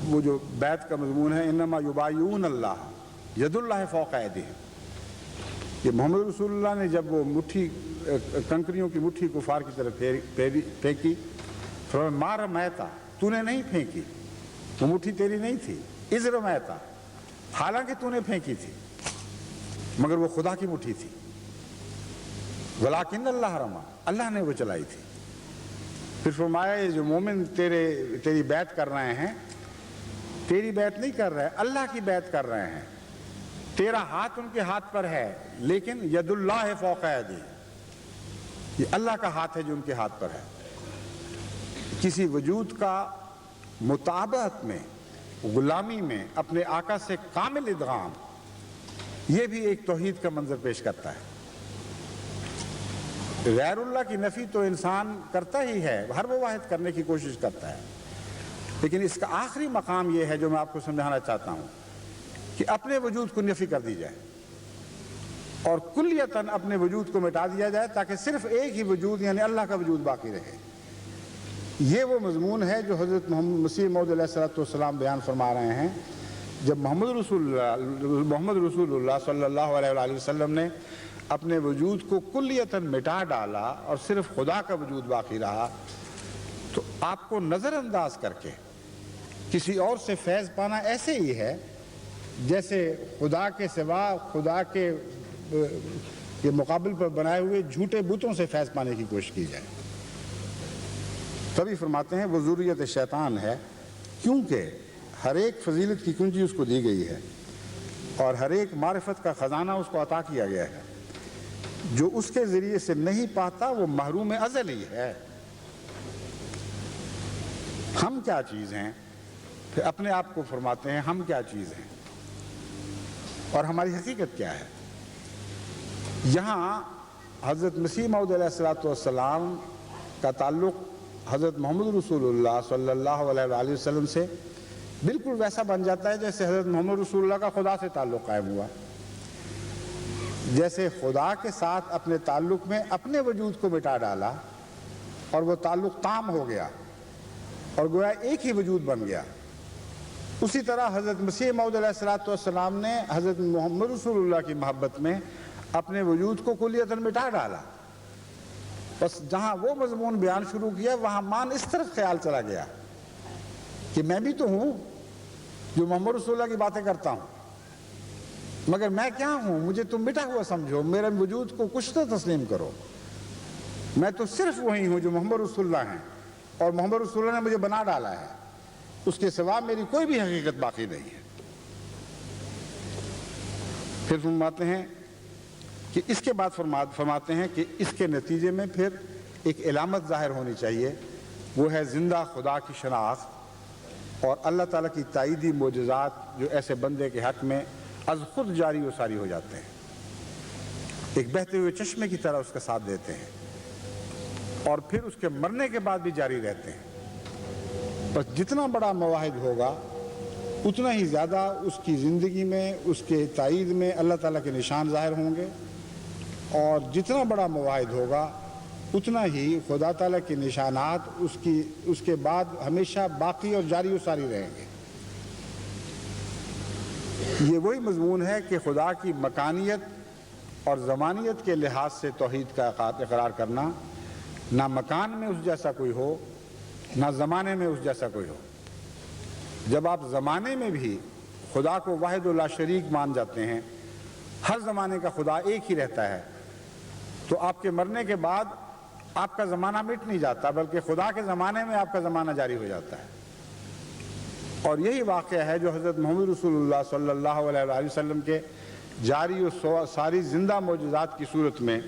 وہ جو بیعت کا مضمون ہے، إِنَّمَا يُبَايِعُونَ اللَّهَ يَدُ اللَّهِ فَوْقَ أَيْدِيهِمْ۔ کہ محمد رسول اللہ نے جب وہ مٹھی کنکریوں کی مٹھی کفار کی طرف پھینکی، فرمایا مَا رَمَيْتَ، تو نے نہیں پھینکی، وہ مٹھی تیری نہیں تھی، اِذْ رَمَيْتَ، حالانکہ تو نے پھینکی تھی مگر وہ خدا کی مٹھی تھی، وَلَٰكِنَّ اللَّهَ رَمَىٰ، اللہ نے وہ چلائی تھی۔ پھر فرمایا یہ جو مومن تیری بیعت کر رہے ہیں، تیری بیعت نہیں کر رہے، اللہ کی بیعت کر رہے ہیں، تیرا ہاتھ ان کے ہاتھ پر ہے لیکن ید اللہ فوق ایدیہم، یہ اللہ کا ہاتھ ہے جو ان کے ہاتھ پر ہے۔ کسی وجود کا مطابقت میں، غلامی میں اپنے آقا سے کامل ادغام، یہ بھی ایک توحید کا منظر پیش کرتا ہے۔ غیر اللہ کی نفی تو انسان کرتا ہی ہے، ہر وہ واحد کرنے کی کوشش کرتا ہے، لیکن اس کا آخری مقام یہ ہے جو میں آپ کو سمجھانا چاہتا ہوں کہ اپنے وجود کو نفی کر دی جائے اور کلیتاً اپنے وجود کو مٹا دیا جائے تاکہ صرف ایک ہی وجود یعنی اللہ کا وجود باقی رہے۔ یہ وہ مضمون ہے جو حضرت محمد مسیح موعود علیہ السلام بیان فرما رہے ہیں جب محمد رسول اللہ صلی اللہ علیہ وآلہ وسلم نے اپنے وجود کو کلیتاً مٹا ڈالا اور صرف خدا کا وجود باقی رہا، تو آپ کو نظر انداز کر کے کسی اور سے فیض پانا ایسے ہی ہے جیسے خدا کے سوا خدا کے مقابل پر بنائے ہوئے جھوٹے بتوں سے فیض پانے کی کوشش کی جائے۔ تبھی فرماتے ہیں وہ ذریت شیطان ہے، کیونکہ ہر ایک فضیلت کی کنجی اس کو دی گئی ہے اور ہر ایک معرفت کا خزانہ اس کو عطا کیا گیا ہے، جو اس کے ذریعے سے نہیں پاتا وہ محروم ازلی ہے۔ ہم کیا چیز ہیں؟ پھر اپنے آپ کو فرماتے ہیں ہم کیا چیز ہیں اور ہماری حقیقت کیا ہے۔ یہاں حضرت مسیح موعود علیہ السلام کا تعلق حضرت محمد رسول اللہ صلی اللہ علیہ وآلہ وسلم سے بالکل ویسا بن جاتا ہے جیسے حضرت محمد رسول اللہ کا خدا سے تعلق قائم ہوا، جیسے خدا کے ساتھ اپنے تعلق میں اپنے وجود کو مٹا ڈالا اور وہ تعلق تام ہو گیا اور گویا ایک ہی وجود بن گیا، اسی طرح حضرت مسیح موعود علیہ السلام نے حضرت محمد رسول اللہ کی محبت میں اپنے وجود کو کلیتاً مٹا ڈالا۔ بس جہاں وہ مضمون بیان شروع کیا وہاں مان اس طرف خیال چلا گیا کہ میں بھی تو ہوں جو محمد رسول اللہ کی باتیں کرتا ہوں، مگر میں کیا ہوں؟ مجھے تم مٹا ہوا سمجھو، میرے وجود کو کچھ تو تسلیم کرو، میں تو صرف وہی ہوں جو محمد رسول اللہ ہیں اور محمد رسول اللہ نے مجھے بنا ڈالا ہے، اس کے سوا میری کوئی بھی حقیقت باقی نہیں ہے۔ پھر فرماتے ہیں کہ اس کے بعد فرماتے ہیں کہ اس کے نتیجے میں پھر ایک علامت ظاہر ہونی چاہیے، وہ ہے زندہ خدا کی شناخت اور اللہ تعالیٰ کی تائیدی معجزات جو ایسے بندے کے حق میں از خود جاری و ساری ہو جاتے ہیں، ایک بہتے ہوئے چشمے کی طرح اس کا ساتھ دیتے ہیں اور پھر اس کے مرنے کے بعد بھی جاری رہتے ہیں۔ بس جتنا بڑا مواہد ہوگا اتنا ہی زیادہ اس کی زندگی میں اس کے تائید میں اللہ تعالیٰ کے نشان ظاہر ہوں گے، اور جتنا بڑا مواحد ہوگا اتنا ہی خدا تعالیٰ کے نشانات اس کے بعد ہمیشہ باقی اور جاری و ساری رہیں گے۔ یہ وہی مضمون ہے کہ خدا کی مکانیت اور زمانیت کے لحاظ سے توحید کا اقرار کرنا، نہ مکان میں اس جیسا کوئی ہو نہ زمانے میں اس جیسا کوئی ہو۔ جب آپ زمانے میں بھی خدا کو واحد لا شریک مان جاتے ہیں، ہر زمانے کا خدا ایک ہی رہتا ہے، تو آپ کے مرنے کے بعد آپ کا زمانہ مٹ نہیں جاتا بلکہ خدا کے زمانے میں آپ کا زمانہ جاری ہو جاتا ہے۔ اور یہی واقعہ ہے جو حضرت محمد رسول اللہ صلی اللہ علیہ وآلہ وسلم کے جاری و ساری زندہ معجزات کی صورت میں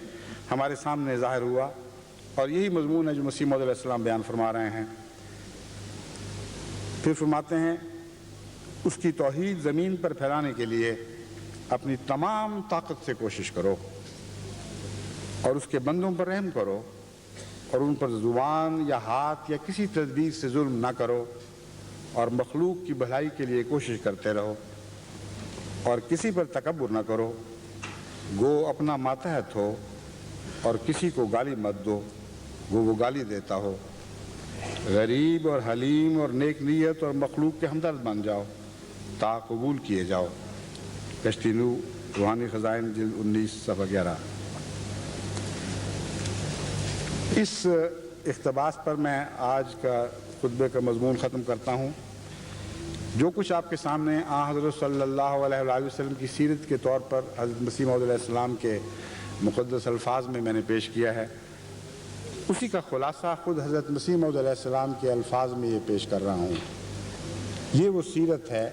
ہمارے سامنے ظاہر ہوا، اور یہی مضمون ہے جو مسیح موعود علیہ السلام بیان فرما رہے ہیں۔ پھر فرماتے ہیں اس کی توحید زمین پر پھیلانے کے لیے اپنی تمام طاقت سے کوشش کرو اور اس کے بندوں پر رحم کرو اور ان پر زبان یا ہاتھ یا کسی تدبیر سے ظلم نہ کرو اور مخلوق کی بھلائی کے لیے کوشش کرتے رہو اور کسی پر تکبر نہ کرو، گو اپنا ماتحت ہو اور کسی کو گالی مت دو گو وہ گالی دیتا ہو، غریب اور حلیم اور نیک نیت اور مخلوق کے ہمدرد بن جاؤ تا قبول کیے جاؤ۔ کشتی نو، روحانی خزائن، جلد 19 صفحہ 11۔ اس اقتباس پر میں آج کا خطبے کا مضمون ختم کرتا ہوں۔ جو کچھ آپ کے سامنے حضرت صلی اللہ علیہ وآلہ وسلم کی سیرت کے طور پر حضرت مسیح موعود علیہ السلام کے مقدس الفاظ میں نے پیش کیا ہے، اسی کا خلاصہ خود حضرت مسیح موعود علیہ السلام کے الفاظ میں یہ پیش کر رہا ہوں۔ یہ وہ سیرت ہے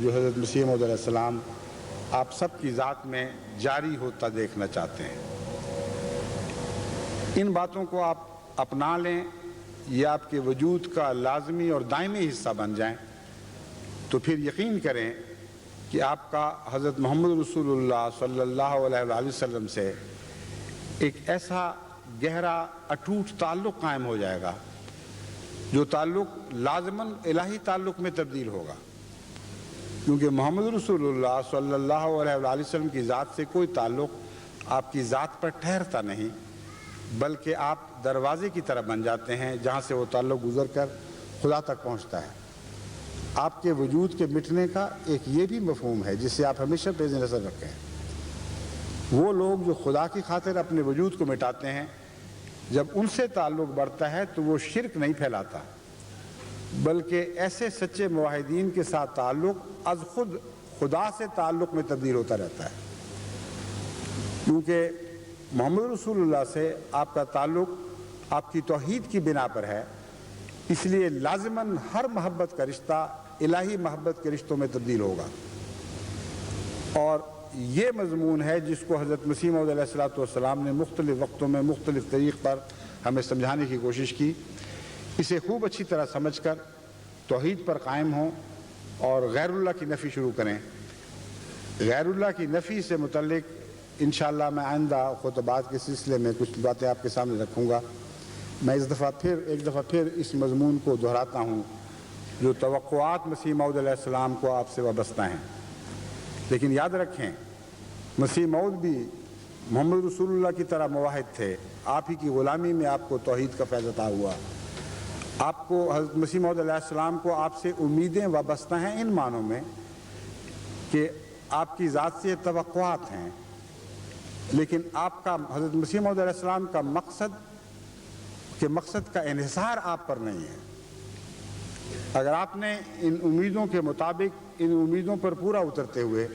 جو حضرت مسیح موعود علیہ السلام آپ سب کی ذات میں جاری ہوتا دیکھنا چاہتے ہیں۔ ان باتوں کو آپ اپنا لیں، یہ آپ کے وجود کا لازمی اور دائمی حصہ بن جائیں تو پھر یقین کریں کہ آپ کا حضرت محمد رسول اللہ صلی اللہ علیہ وآلہ وسلم سے ایک ایسا گہرا اٹوٹ تعلق قائم ہو جائے گا جو تعلق لازماً الہی تعلق میں تبدیل ہوگا، کیونکہ محمد رسول اللہ صلی اللہ علیہ وآلہ وسلم کی ذات سے کوئی تعلق آپ کی ذات پر ٹھہرتا نہیں، بلکہ آپ دروازے کی طرح بن جاتے ہیں جہاں سے وہ تعلق گزر کر خدا تک پہنچتا ہے۔ آپ کے وجود کے مٹنے کا ایک یہ بھی مفہوم ہے جسے آپ ہمیشہ پیش نظر رکھیں۔ وہ لوگ جو خدا کی خاطر اپنے وجود کو مٹاتے ہیں، جب ان سے تعلق بڑھتا ہے تو وہ شرک نہیں پھیلاتا، بلکہ ایسے سچے موحدین کے ساتھ تعلق از خود خدا سے تعلق میں تبدیل ہوتا رہتا ہے، کیونکہ محمد رسول اللہ سے آپ کا تعلق آپ کی توحید کی بنا پر ہے، اس لیے لازماً ہر محبت کا رشتہ الہی محبت کے رشتوں میں تبدیل ہوگا۔ اور یہ مضمون ہے جس کو حضرت مسیح موعود علیہ السلام نے مختلف وقتوں میں مختلف طریق پر ہمیں سمجھانے کی کوشش کی۔ اسے خوب اچھی طرح سمجھ کر توحید پر قائم ہوں اور غیر اللہ کی نفی شروع کریں۔ غیر اللہ کی نفی سے متعلق انشاءاللہ میں آئندہ خطبات کے سلسلے میں کچھ باتیں آپ کے سامنے رکھوں گا۔ میں ایک دفعہ پھر اس مضمون کو دہراتا ہوں جو توقعات مسیح موعود علیہ السلام کو آپ سے وابستہ ہیں، لیکن یاد رکھیں مسیح موعود بھی محمد رسول اللہ کی طرح موحد تھے، آپ ہی کی غلامی میں آپ کو توحید کا فیض عطا ہوا۔ آپ کو حضرت مسیح موعود علیہ السلام کو آپ سے امیدیں وابستہ ہیں ان معنوں میں کہ آپ کی ذات سے توقعات ہیں، لیکن آپ کا حضرت مسیح موعود علیہ السلام کا مقصد کا انحصار آپ پر نہیں ہے۔ اگر آپ نے ان امیدوں کے مطابق ان امیدوں پر پورا اترتے ہوئے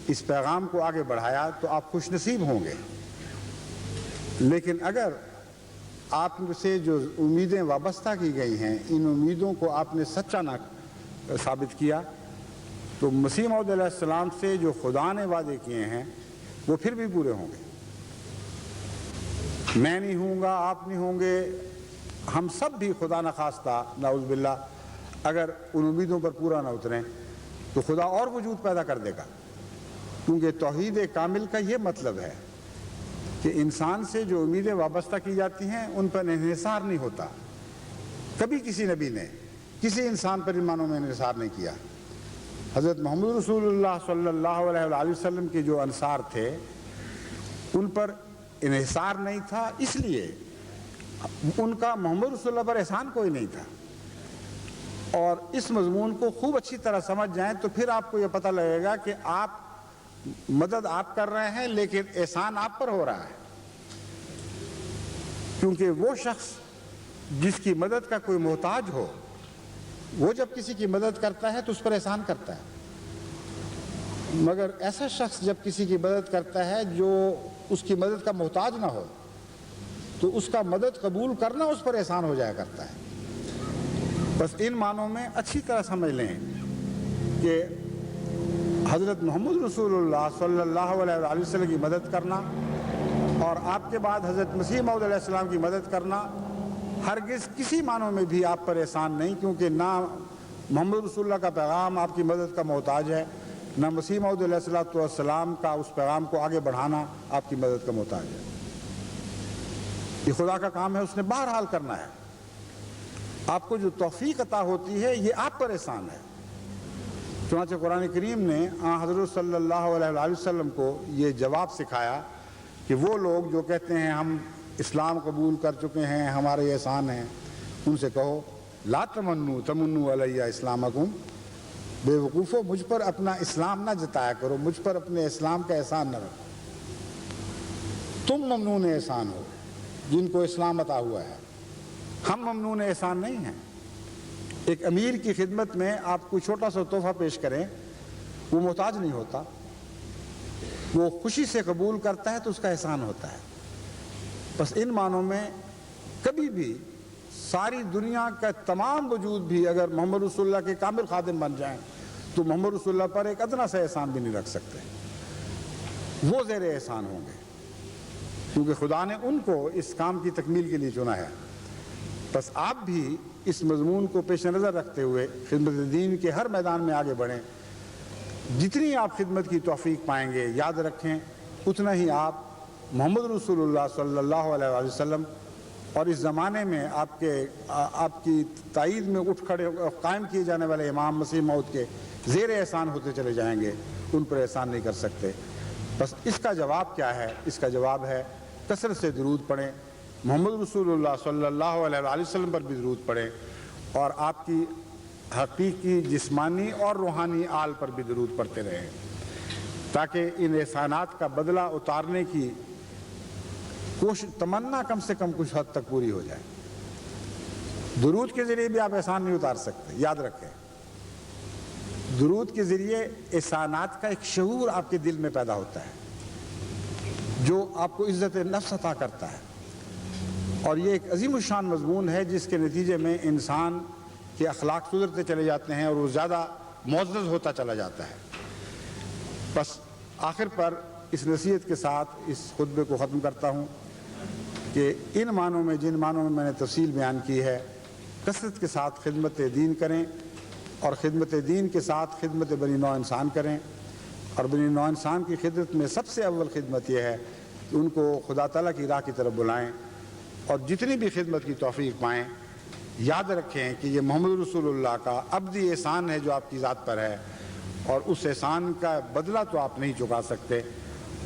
اس پیغام کو آگے بڑھایا تو آپ خوش نصیب ہوں گے، لیکن اگر آپ سے جو امیدیں وابستہ کی گئی ہیں ان امیدوں کو آپ نے سچا نہ ثابت کیا تو مسیح موعود علیہ السلام سے جو خدا نے وعدے کیے ہیں وہ پھر بھی پورے ہوں گے۔ میں نہیں ہوں گا، آپ نہیں ہوں گے، ہم سب بھی خدا نخواستہ نعوذ باللہ اگر ان امیدوں پر پورا نہ اتریں تو خدا اور وجود پیدا کر دے گا، کیونکہ توحید کامل کا یہ مطلب ہے کہ انسان سے جو امیدیں وابستہ کی جاتی ہیں ان پر انحصار نہیں ہوتا۔ کبھی کسی نبی نے کسی انسان پر ان معنوں میں انحصار نہیں کیا۔ حضرت محمد رسول اللہ صلی اللہ علیہ وآلہ وسلم کے جو انصار تھے ان پر انحصار نہیں تھا، اس لیے ان کا محمد رسول اللہ پر احسان کوئی نہیں تھا۔ اور اس مضمون کو خوب اچھی طرح سمجھ جائیں تو پھر آپ کو یہ پتہ لگے گا کہ آپ مدد آپ کر رہے ہیں لیکن احسان آپ پر ہو رہا ہے، کیونکہ وہ شخص جس کی مدد کا کوئی محتاج ہو وہ جب کسی کی مدد کرتا ہے تو اس پر احسان کرتا ہے، مگر ایسا شخص جب کسی کی مدد کرتا ہے جو اس کی مدد کا محتاج نہ ہو تو اس کا مدد قبول کرنا اس پر احسان ہو جایا کرتا ہے۔ بس ان معنوں میں اچھی طرح سمجھ لیں کہ حضرت محمد رسول اللہ صلی اللہ علیہ وآلہ وسلم کی مدد کرنا اور آپ کے بعد حضرت مسیح موعود علیہ السلام کی مدد کرنا ہرگز کسی معنوں میں بھی آپ پر احسان نہیں، کیونکہ نہ محمد رسول اللہ کا پیغام آپ کی مدد کا محتاج ہے، نہ مسیح موعود علیہ الصلوۃ والسلام کا اس پیغام کو آگے بڑھانا آپ کی مدد کا محتاج ہے۔ یہ خدا کا کام ہے، اس نے بہرحال کرنا ہے۔ آپ کو جو توفیق عطا ہوتی ہے یہ آپ پر احسان ہے۔ چنانچہ قرآن کریم نے حضرت صلی اللہ علیہ وآلہ وسلم کو یہ جواب سکھایا کہ وہ لوگ جو کہتے ہیں ہم اسلام قبول کر چکے ہیں، ہمارے احسان ہیں، ان سے کہو لا تمنوا علیہ اسلامکم، بے وقوفو مجھ پر اپنا اسلام نہ جتایا کرو، مجھ پر اپنے اسلام کا احسان نہ رکھو۔ تم ممنون احسان ہو جن کو اسلام عطا ہوا ہے، ہم ممنون احسان نہیں ہیں۔ ایک امیر کی خدمت میں آپ کوئی چھوٹا سا تحفہ پیش کریں، وہ محتاج نہیں ہوتا، وہ خوشی سے قبول کرتا ہے تو اس کا احسان ہوتا ہے۔ بس ان معنوں میں کبھی بھی ساری دنیا کا تمام وجود بھی اگر محمد رسول اللہ کے کامل خادم بن جائیں تو محمد رسول اللہ پر ایک ادنا سا احسان بھی نہیں رکھ سکتے، وہ زیر احسان ہوں گے، کیونکہ خدا نے ان کو اس کام کی تکمیل کے لیے چنا ہے۔ بس آپ بھی اس مضمون کو پیش نظر رکھتے ہوئے خدمت دین کے ہر میدان میں آگے بڑھیں۔ جتنی آپ خدمت کی توفیق پائیں گے، یاد رکھیں اتنا ہی آپ محمد رسول اللہ صلی اللہ علیہ وآلہ وسلم اور اس زمانے میں آپ کی تائید میں اٹھ کھڑے قائم کیے جانے والے امام مسیح موعود کے زیر احسان ہوتے چلے جائیں گے، ان پر احسان نہیں کر سکتے۔ بس اس کا جواب کیا ہے؟ اس کا جواب ہے کثرت سے درود پڑھیں، محمد رسول اللہ صلی اللہ علیہ وآلہ وسلم پر بھی درود پڑھیں، اور آپ کی حقیقی جسمانی اور روحانی آل پر بھی درود پڑھتے رہیں، تاکہ ان احسانات کا بدلہ اتارنے کی تمنا کم سے کم کچھ حد تک پوری ہو جائے۔ درود کے ذریعے بھی آپ احسان نہیں اتار سکتے، یاد رکھیں۔ درود کے ذریعے احسانات کا ایک شعور آپ کے دل میں پیدا ہوتا ہے جو آپ کو عزت نفس عطا کرتا ہے، اور یہ ایک عظیم الشان مضمون ہے جس کے نتیجے میں انسان کے اخلاق سدھرتے چلے جاتے ہیں اور وہ زیادہ معزز ہوتا چلا جاتا ہے۔ بس آخر پر اس نصیحت کے ساتھ اس خطبے کو ختم کرتا ہوں کہ ان معنوں میں جن معنوں میں میں نے تفصیل بیان کی ہے، کثرت کے ساتھ خدمت دین کریں، اور خدمت دین کے ساتھ خدمت بنی نوع انسان کریں، اور بنی نوع انسان کی خدمت میں سب سے اول خدمت یہ ہے کہ ان کو خدا تعالیٰ کی راہ کی طرف بلائیں، اور جتنی بھی خدمت کی توفیق پائیں یاد رکھیں کہ یہ محمد رسول اللہ کا ابدی احسان ہے جو آپ کی ذات پر ہے، اور اس احسان کا بدلہ تو آپ نہیں چکا سکتے۔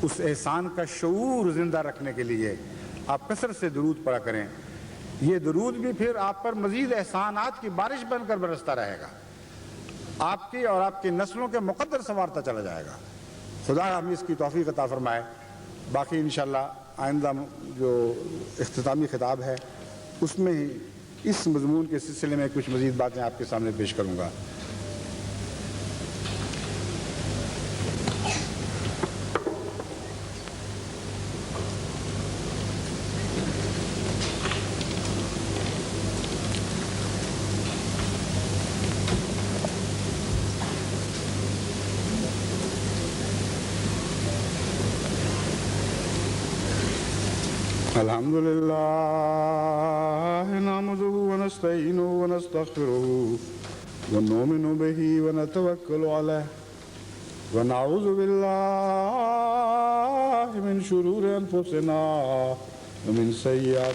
اس احسان کا شعور زندہ رکھنے کے لیے آپ کثرت سے درود پڑھا کریں۔ یہ درود بھی پھر آپ پر مزید احسانات کی بارش بن کر برستا رہے گا، آپ کی اور آپ کی نسلوں کے مقدر سنوارتا چلا جائے گا۔ خدا ہمیں اس کی توفیق عطا فرمائے۔ باقی انشاءاللہ آئندہ جو اختتامی خطاب ہے اس میں ہی اس مضمون کے سلسلے میں کچھ مزید باتیں آپ کے سامنے پیش کروں گا۔ الحمد للہ نحمده ونستعینه ونستغفره ونؤمن به ونتوکل علیہ ونعوذ باللہ من شرور انفسنا ومن سیئات